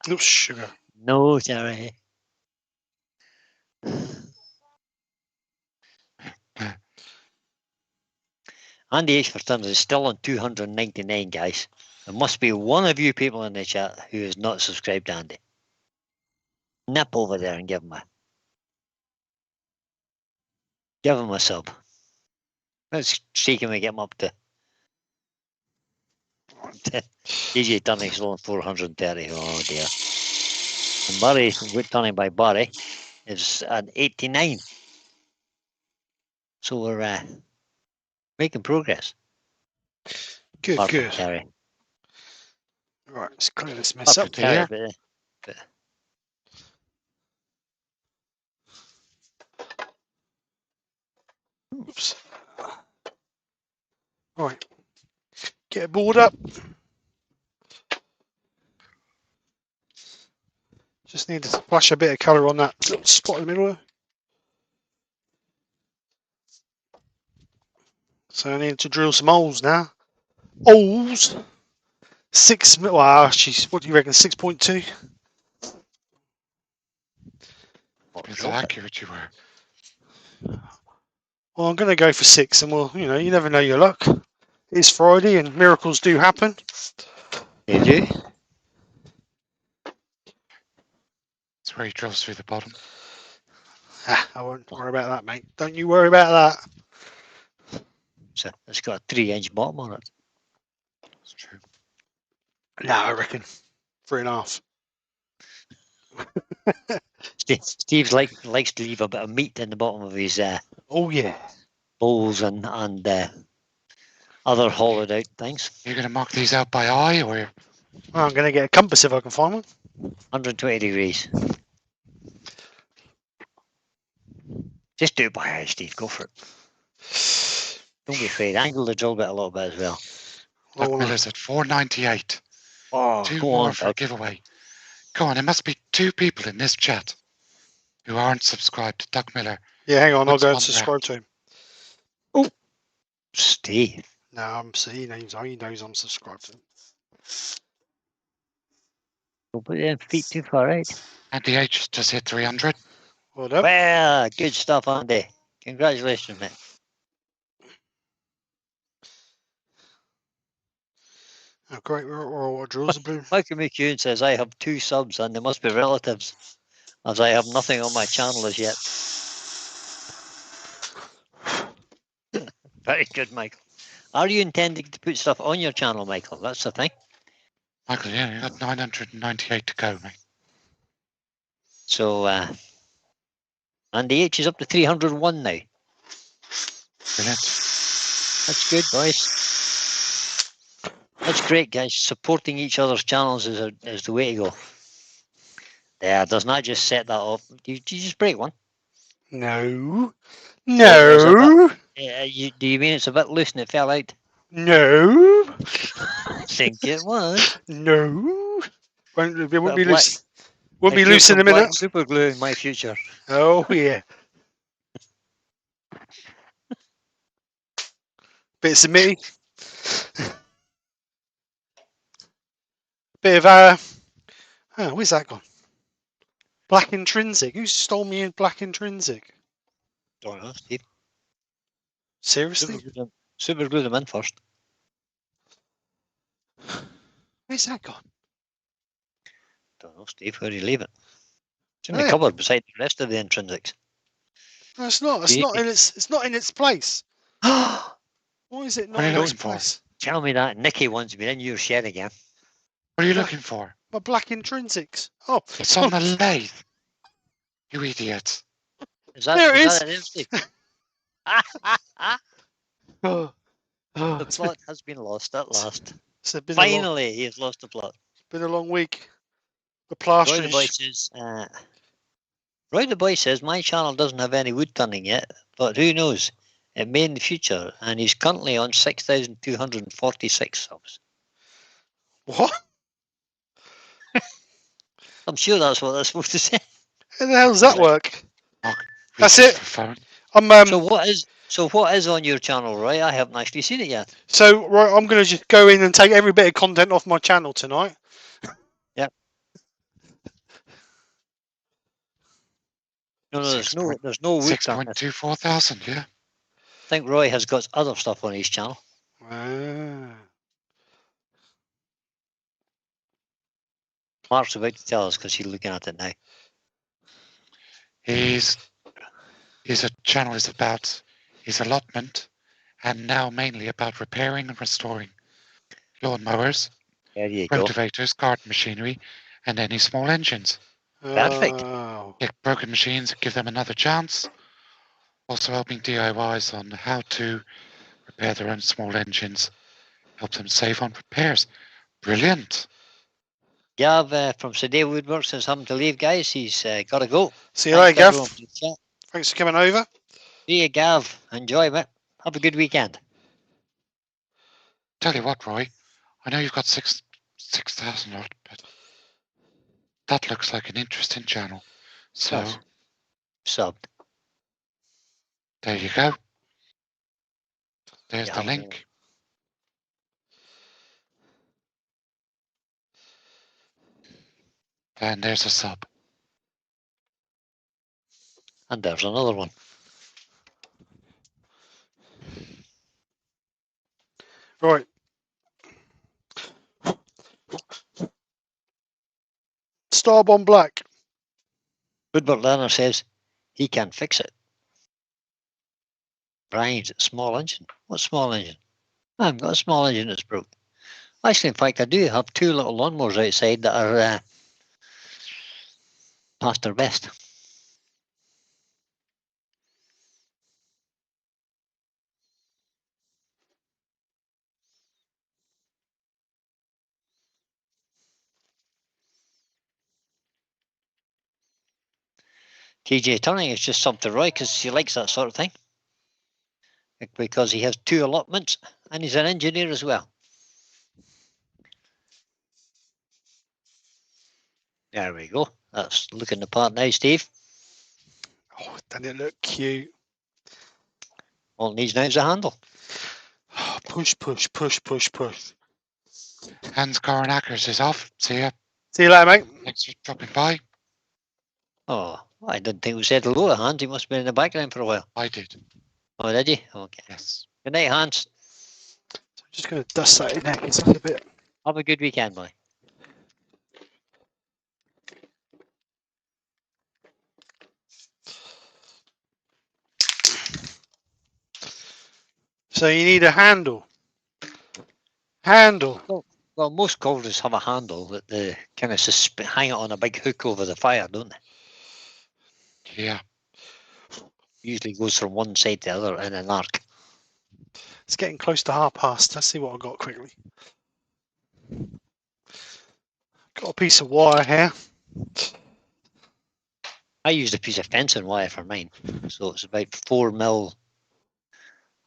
No sugar. No, sorry. Andy H for Thunder is still on 299, guys. There must be one of you people in the chat who is not subscribed to Andy. Nip over there and give him a sub. Let's see can we get him up to DJ Turning's on 430. Oh dear. And Barry, Woodturning by Barry, is at 89. So we're making progress. Good, Apart from good. Terry. Right, let's clear this mess Up up. to here. But Oops. Right. Get a board up. Just need to splash a bit of colour on that little spot in the middle there. So I need to drill some holes now. Holes. 6 mil. Wow, jeez, what do you reckon? 6.2? Depends how accurate you were. Well, I'm going to go for 6, and well, you never know your luck. It's Friday, and miracles do happen. they do. That's where he drills through the bottom. I won't worry about that, mate. Don't you worry about that. So it's got a 3-inch bottom on it. That's true. No, I reckon 3.5. Steve's likes to leave a bit of meat in the bottom of his Oh yeah. bowls and other hollowed out things. You're going to mark these out by eye, or I'm going to get a compass if I can find one. 120 degrees. Just do it by eye, Steve. Go for it. Don't be afraid. Angle the drill bit a little bit as well. Doug Oh, Miller's at 498. Oh, Two go more on, for a Doug. giveaway. Go on, there must be 2 people in this chat who aren't subscribed to Doug Miller. yeah, hang on. I'll What's go and one subscribe to him. Steve. No, he knows I'm subscribed to him. Don't put your feet too far out. Andy H just hit 300. Well done. Well, good stuff, Andy. Congratulations, mate. Oh, great. What drills are blue? Michael McEwen says, I have 2 subs and they must be relatives, as I have nothing on my channel as yet. Very good, Michael. Are you intending to put stuff on your channel, Michael? That's the thing. Michael, yeah, you got 998 to go, mate. So, Andy H is up to 301 now. Brilliant. That's good, boys. That's great, guys. Supporting each other's channels is the way to go. Yeah, does not just set that up. Do you just break one? No. There's a No. do you mean it's a bit loose and it fell out? No. I think it was. No. It won't be Black- loose. Won't be loose in a minute. Super glue in my future. Oh yeah. Bit of me. Bit of where's that gone? Black intrinsic. Who stole me in black intrinsic? Don't know, Steve. Seriously? Super glue them in first. Where's that gone? Don't know, Steve. Where do you leave it? It's in the There. cupboard beside the rest of the intrinsics. No, it's not. It's Yeah. not in its. It's not in its place. Tell Why is it not What are you in its looking for? place? me that Nicky wants to be in your shed again. What are you Black- looking for? My black intrinsics. Oh, It's on the lathe. You idiot. Is that, There it is that it, Steve? oh, The it's plot has been lost at last. been a long, Finally, he has lost the plot. been a long week. The Roy plaster. the Boy says, Roy the Boy says, my channel doesn't have any wood turning yet, but who knows? It may in the future, and he's currently on 6,246 subs. What? I'm sure that's what they're supposed to say. How the hell does that work? Mark, That's reaches it. for phone. I'm So what is on your channel, Roy? I haven't actually seen it yet. So right, I'm gonna just go in and take every bit of content off my channel tonight. No, there's no wood turning. 6.24 thousand, yeah. I think Roy has got other stuff on his channel. Ah. Mark's about to tell us because he's looking at it now. His channel is about his allotment and now mainly about repairing and restoring lawnmowers, There you go. cultivators, garden machinery, and any small engines. Perfect. Oh. Get broken machines and give them another chance. Also helping DIYs on how to repair their own small engines. Help them save on repairs. Brilliant. Gav from Seday Woodworks has having to leave, guys. He's got to go. See you later, Gav. everyone for the chat. Thanks for coming over. See you, Gav. Enjoy it. Have a good weekend. Tell you what, Roy, I know you've got 6,000 odd, but that looks like an interesting channel. So Does. Subbed. there you go. There's Yeah, the I'm link. And there's a sub. And there's another one. Right. StarBond Black. Woodwork Learner says he can fix it. Brian's small engine. What small engine? I haven't got a small engine that's broke. Actually, in fact, I do have 2 little lawnmowers outside that are past their best. TJ Turning is just sub to Roy because he likes that sort of thing. Because he has 2 allotments and he's an engineer as well. There we go. That's looking the part now, Steve. Oh, doesn't it look cute? All it needs now is a handle. Oh, push, push, push, push, push. Hans Coronakers is off. See ya. See you later, mate. Thanks for dropping by. Oh, I didn't think we said hello to Hans. He must have been in the background for a while. I did. Oh, did you? Okay. Yes. Good night, Hans. So I'm just going to dust that in there. It's a bit. Have a good weekend, boy. So you need a handle. Handle. Well, most cauldrons have a handle that they kind of hang it on a big hook over the fire, don't they? Yeah. Usually goes from one side to the other in an arc. It's getting close to past. Let's see what I got quickly. Got a piece of wire here. I used a piece of fencing wire for mine, so it's about 4mm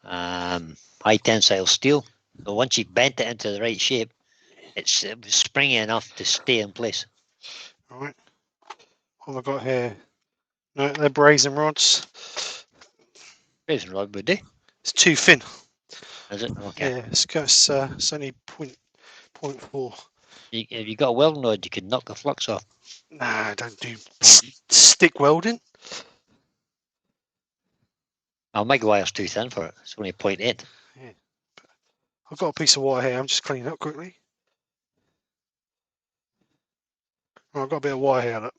high tensile steel. So once you bent it into the right shape, it was springy enough to stay in place. All right. What have I got here? No, they're brazen rods. Brazen rod would do. It's too thin. Is it? Okay. Yeah, it's only 0.4. If you got a welding rod, you could knock the flux off. Nah, don't do stick welding. Oh, my wire's too thin for it. It's only 0.8. Yeah. I've got a piece of wire here. I'm just cleaning up quickly. Oh, I've got a bit of wire here. Look.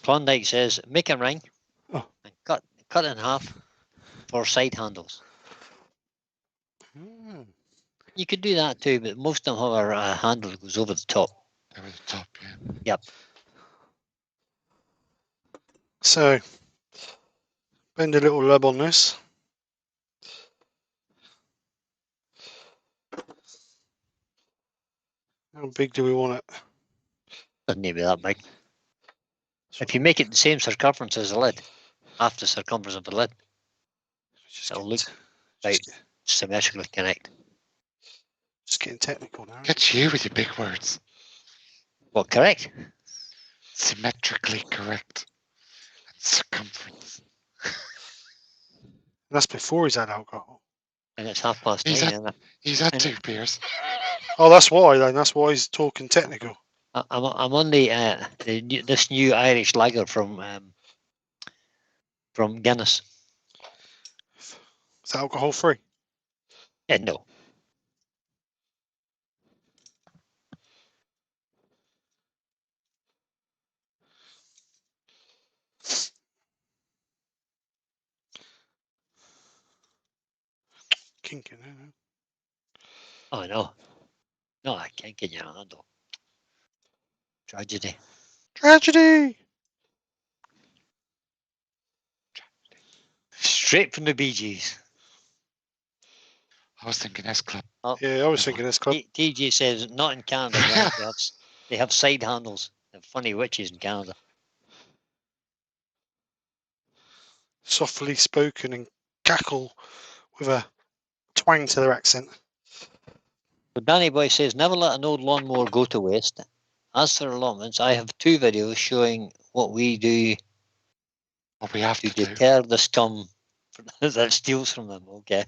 Klondike says, make a ring Oh. and cut it in half for side handles. You could do that too, but most of them have a handle that goes over the top. Over the top, yeah. Yep. So, bend a little lub on this. How big do we want it? Doesn't need to be that big. If you make it the same circumference as the lid, half the circumference of the lid, it'll look about symmetrically connect. Just getting technical now. Get you with your big words. What, correct? Symmetrically correct. Circumference. That's before he's had alcohol. And it's 9:30. He's had 2 beers. Oh, that's why then. That's why he's talking technical. I'm on this new Irish lager from Guinness. Is it alcohol free? Yeah, no. Kinking. Oh no. No, I can't get your handle. Tragedy. Tragedy. Straight from the Bee Gees. I was thinking S Club. Oh, Yeah, I was thinking this club. TJ says not in Canada. Right? They have side handles. They have funny witches in Canada. Softly spoken and cackle with a twang to their accent. So Danny Boy says never let an old lawnmower go to waste. As for allotments, I have 2 videos showing what we do What we have to to do. deter the scum that steals from them. Okay.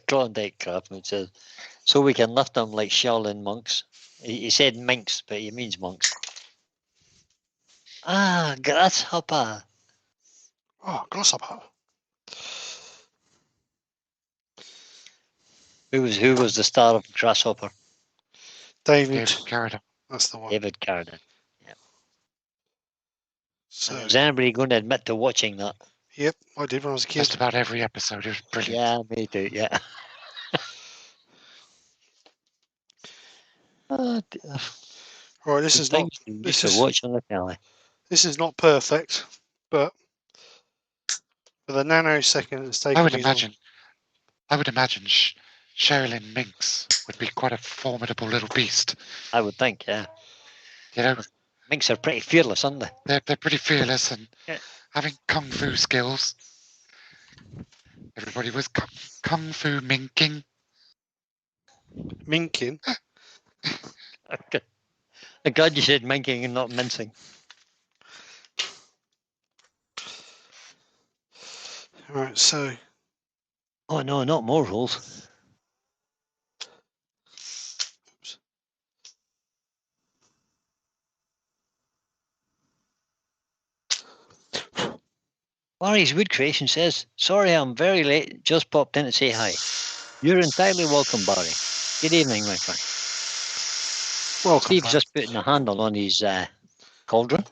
Klondike Craftsman says, so we can lift them like Shaolin monks. He said minks, but he means monks. Ah, grasshopper. Oh, grasshopper. Who was the star of Grasshopper? David. David Carradine. That's the one. David Carradine. Yeah. So, is anybody going to admit to watching that? yep, I did when I was a kid. Just about every episode. It was brilliant. Yeah, me too. Yeah. Oh, dear. Right, this is not. Things you This used to is watch on the telly. this is not perfect, but for the nanosecond it's I taken would me. imagine Sherilyn Minx would be quite a formidable little beast. I would think, yeah. You know, Minks are pretty fearless, aren't they? they're pretty fearless and Yeah. having kung fu skills. Everybody was kung fu minking. Minking. Okay. I'm glad you said minking and not mincing. Right, so Oh no, not more holes. Barry's Wood Creation says, sorry I'm very late, just popped in to say hi. You're entirely welcome, Barry. Good evening, my friend. welcome. Steve's Back. just putting a handle on his cauldron.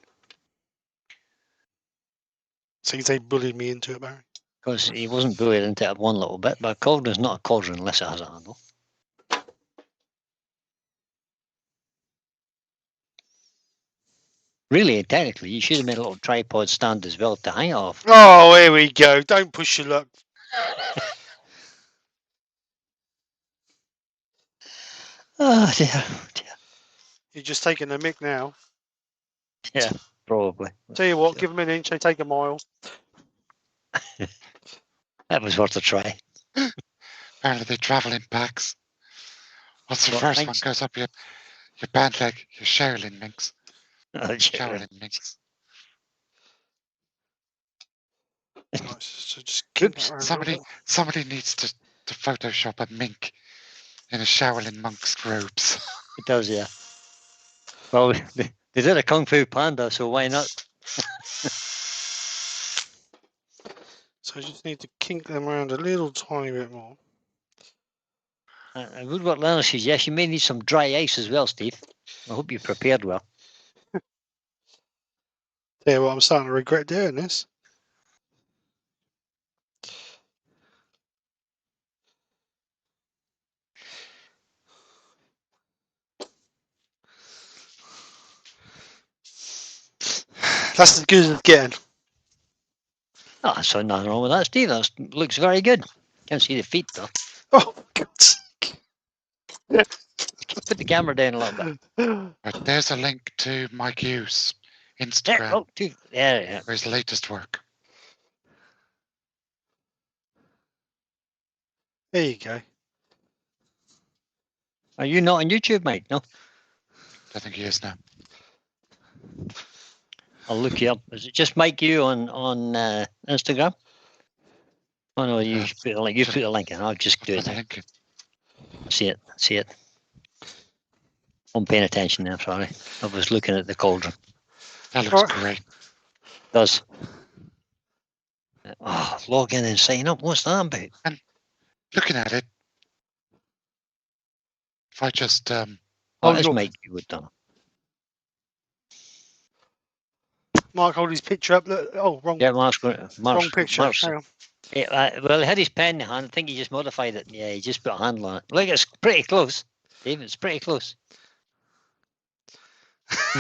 So they bullied me into it, Barry. Because he wasn't bullied into it one little bit, but a cauldron's not a cauldron unless it has a handle. Really, technically, you should have made a little tripod stand as well to hang it off. Oh, here we go. Don't push your luck. Oh dear, dear. You're just taking a mick now. Yeah, probably. Tell you what, give them an inch, they take a mile. That was worth a try. Apparently they travel in packs. What's the Well, first thanks. one goes up your band leg, your Sherilyn Minx. Oh, Sherilyn Minx. Right, so just kink that around a little bit. Somebody needs to Photoshop a mink in a Sherilyn Monk's robes. It does, yeah. Well, they did a Kung Fu Panda, so why not? So I just need to kink them around a little tiny bit more. Woodwork Learner says, yes, you may need some dry ice as well, Steve. I hope you prepared well. Tell you what, I'm starting to regret doing this. That's as good as it's getting. Oh, so nothing wrong with that, Steve. That looks very good. Can't see the feet, though. Oh, for God's sake. Put the camera down a little bit. But there's a link to Mike Hughes' There, Instagram oh, yeah. for his latest work. There you go. Are you not on YouTube, Mike? No? I think he is now. I'll look you up. Is it just Mike you on Instagram? Oh no, you put a link. You put a link in. I'll just do it. Link. See it. I'm paying attention now. Sorry, I was looking at the cauldron. That looks great. Does. Oh, log in and sign up. What's that about? And looking at it, if I just it's Mike you would done. Mark, hold his picture up. Look, oh, wrong. Yeah, Mark's wrong picture. Hang on. Yeah, well, he had his pen in the hand. I think he just modified it. Yeah, he just put a handle on it. Look, it's pretty close. Dave, it's pretty close.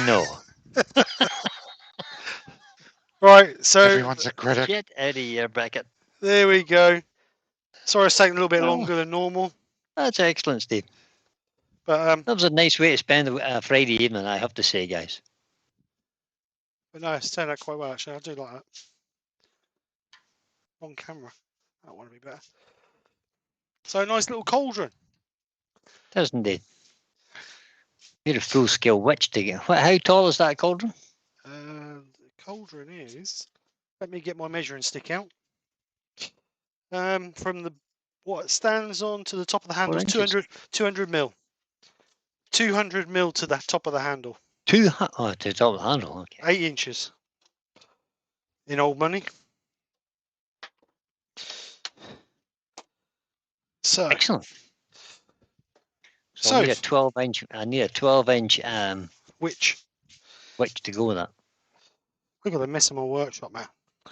No. Right, so everyone's a critic. Get out of here, Beckett. There we go. Sorry, it's taking a little bit longer than normal. That's excellent, Steve. But that was a nice way to spend a Friday evening, I have to say, guys. But no, it's turned out quite well, actually. I do like that. On camera. That one would be better. So, a nice little cauldron. Does indeed. You're a full-scale witch to get. How tall is that cauldron? The cauldron is... Let me get my measuring stick out. From the what it stands on to the top of the handle is 200 mil. 200 mil to the top of the handle. To the top of the handle, okay. 8 inches. In old money. So excellent. So I need a 12-inch. I need a 12-inch witch to go with that. Look at the mess in my workshop, man.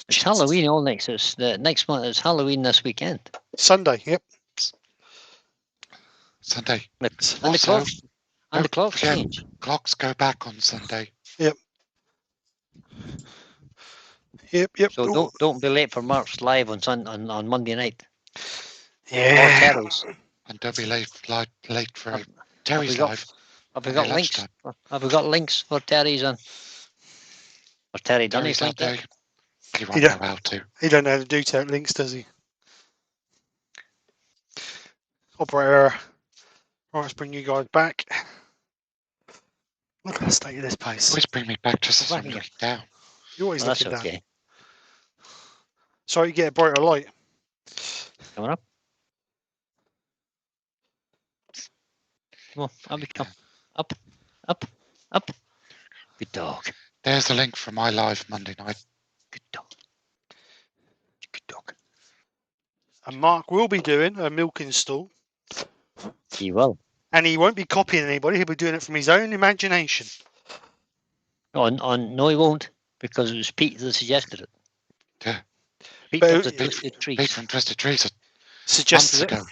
It's Halloween all next. It's the next month. It's Halloween this weekend. Sunday. Yep. Sunday. And Also, the clocks change. Clocks go back on Sunday. Yep. Yep. So don't be late for Mark's live on Monday night. Yeah. Or Terry's. And don't be late for Terry's live. Have we got links? Have we got links for Terry's on? Or Terry done his link yet? He won't know how to. He don't know how to do tech links, does he? Operator. Right, let's bring you guys back. Look at the state of this place. Always bring me back just as I'm looking down. You're always looking down. Okay. Sorry, you get a brighter light. Coming up. Come on, come. Up. Good dog. There's the link for my live Monday night. Good dog. And Mark will be doing a milking stall. He will. And he won't be copying anybody. He'll be doing it from his own imagination. No, he won't, because it was Pete that suggested it. Yeah. Pete of the Twisted Trees. Pete from Twisted Trees Suggested months ago.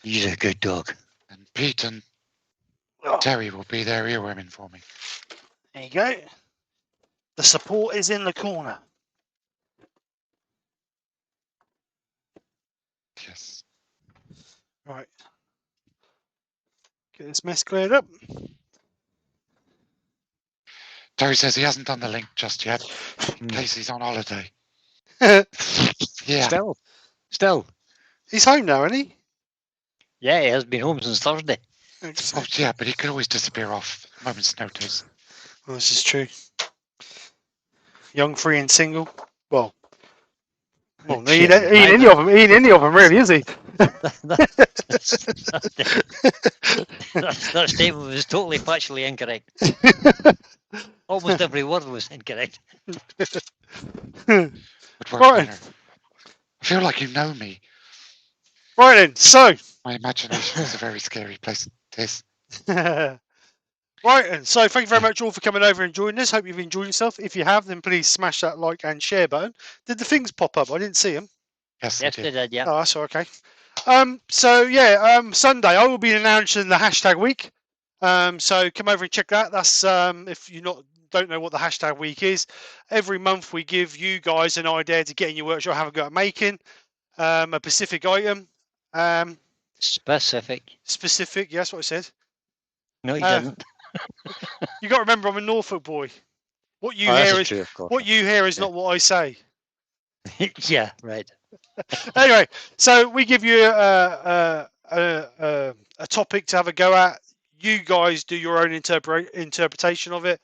He's a good dog. And Pete and Terry will be there earworming for me. There you go. The support is in the corner. Yes. Right. Get this mess cleared up. Terry says he hasn't done the link just yet, in case he's on holiday. Yeah. Still. He's home now, isn't he? Yeah, he has been home since Thursday. Oh, yeah, but he could always disappear off at a moment's notice. Well, this is true. Young, free and single. Well, he ain't any of them. He ain't any of them, really, is he? That statement was totally factually incorrect. Almost every word was incorrect. Would work better. I feel like you know me. Right then, so. My imagination is a very scary place. It is. Right then, so thank you very much all for coming over and joining us. Hope you've enjoyed yourself. If you have, then please smash that like and share button. Did the things pop up? I didn't see them. Yes, they did, yeah. Oh, that's okay. Sunday I will be announcing the hashtag week. So come over and check that. That's if you don't know what the hashtag week is. Every month we give you guys an idea to get in your workshop, have a go at making a specific item. Specific. Yeah, that's what I said. No, you didn't. You got to remember, I'm a Norfolk boy. What you hear is not what I say. Yeah, right. Anyway, so we give you a topic to have a go at. You guys do your own interpretation of it.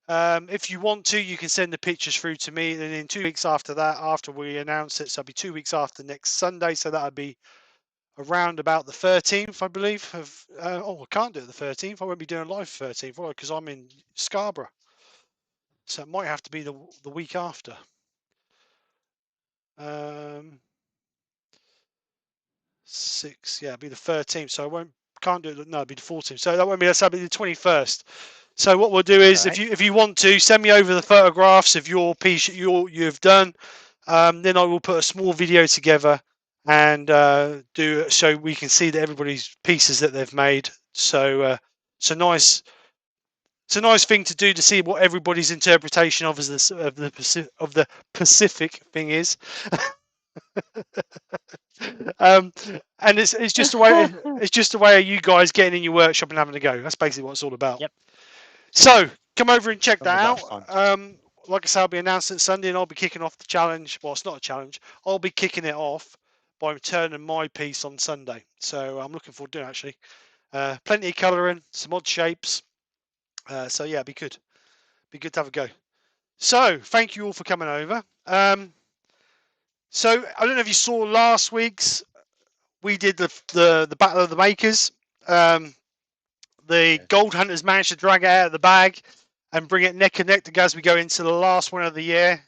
If you want to, you can send the pictures through to me. And in 2 weeks after that, after we announce it, so it'll be 2 weeks after next Sunday. So that'll be around about the 13th, I believe. I can't do it the 13th. I won't be doing live 13th because I'm in Scarborough. So it might have to be the week after. It'll be the 13th. So can't do it. No, it'll be the 14th. So that'll be the 21st. So what we'll do is, if you want to, send me over the photographs of your piece you've done. Then I will put a small video together and do so we can see that everybody's pieces that they've made. So it's a nice thing to do to see what everybody's interpretation of the Pacific thing is. And it's just a way of you guys getting in your workshop and having a go. That's basically what it's all about. Yep. So come over and check that out. Like I said, I'll be announcing Sunday, and I'll be kicking off the challenge. Well, it's not a challenge. I'll be kicking it off by returning my piece on Sunday. So I'm looking forward to it, actually. Plenty of colouring, some odd shapes. So yeah, be good. Be good to have a go. So thank you all for coming over. So I don't know if you saw last week's. We did the Battle of the Makers. The Gold Hunters managed to drag it out of the bag and bring it neck and neck as we go into the last one of the year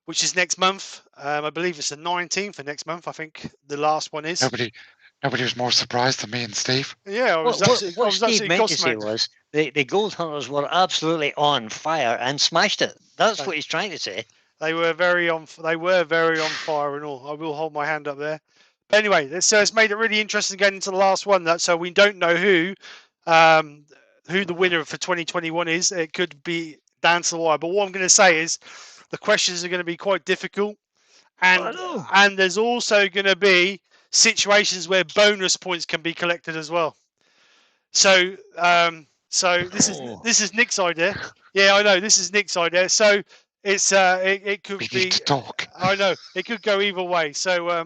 which is next month. I believe it's the 19th of next month. I think the last one is. Nobody was more surprised than me and Steve. Yeah, I was absolutely, What Steve absolutely meant to say gobsmacked. was the gold hunters were absolutely on fire and smashed it. That's Right. what he's trying to say. They were very on fire and all. I will hold my hand up there. But anyway, it's made it really interesting getting into the last one. So we don't know who the winner for 2021 is. It could be down to the wire. But what I'm going to say is the questions are going to be quite difficult, and there's also going to be situations where bonus points can be collected as well. So this is Nick's idea. Yeah, I know this is Nick's idea. So it's it could We be. need to talk. I know it could go either way. So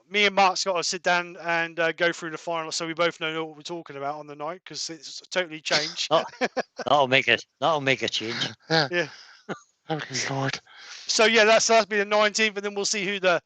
me and Mark's got to sit down and go through the final, so we both know what we're talking about on the night, because it's totally changed. That'll make a change. Yeah. Yeah. Oh Lord. So yeah, that'll be the 19th, and then we'll see who the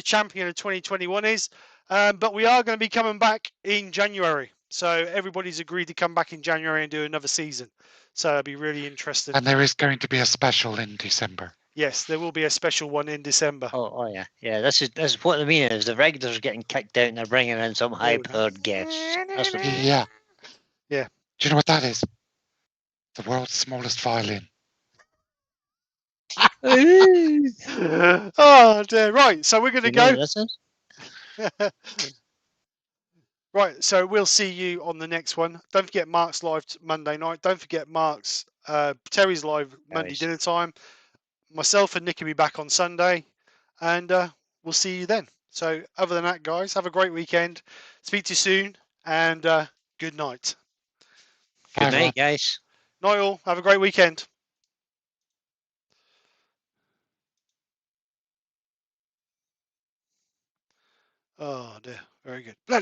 champion of 2021 is. But we are going to be coming back in January. So everybody's agreed to come back in January and do another season. So it'll be really interesting. And there is going to be a special in December. Yes, there will be a special one in December. Oh yeah, yeah. This is what I mean is the regulars are getting kicked out and they're bringing in some high-powered guests. That's what Yeah. Yeah. Do you know what that is? The world's smallest violin. Oh dear. Right, so we're going to go. This is? Right, so we'll see you on the next one. Don't forget Mark's live Monday night. Don't forget Mark's Terry's live Monday dinner time. Myself and Nick will be back on Sunday, and we'll see you then. So other than that, guys, have a great weekend. Speak to you soon, and good night. Good night, guys. Night all. Have a great weekend. Oh dear. Very good. Bloody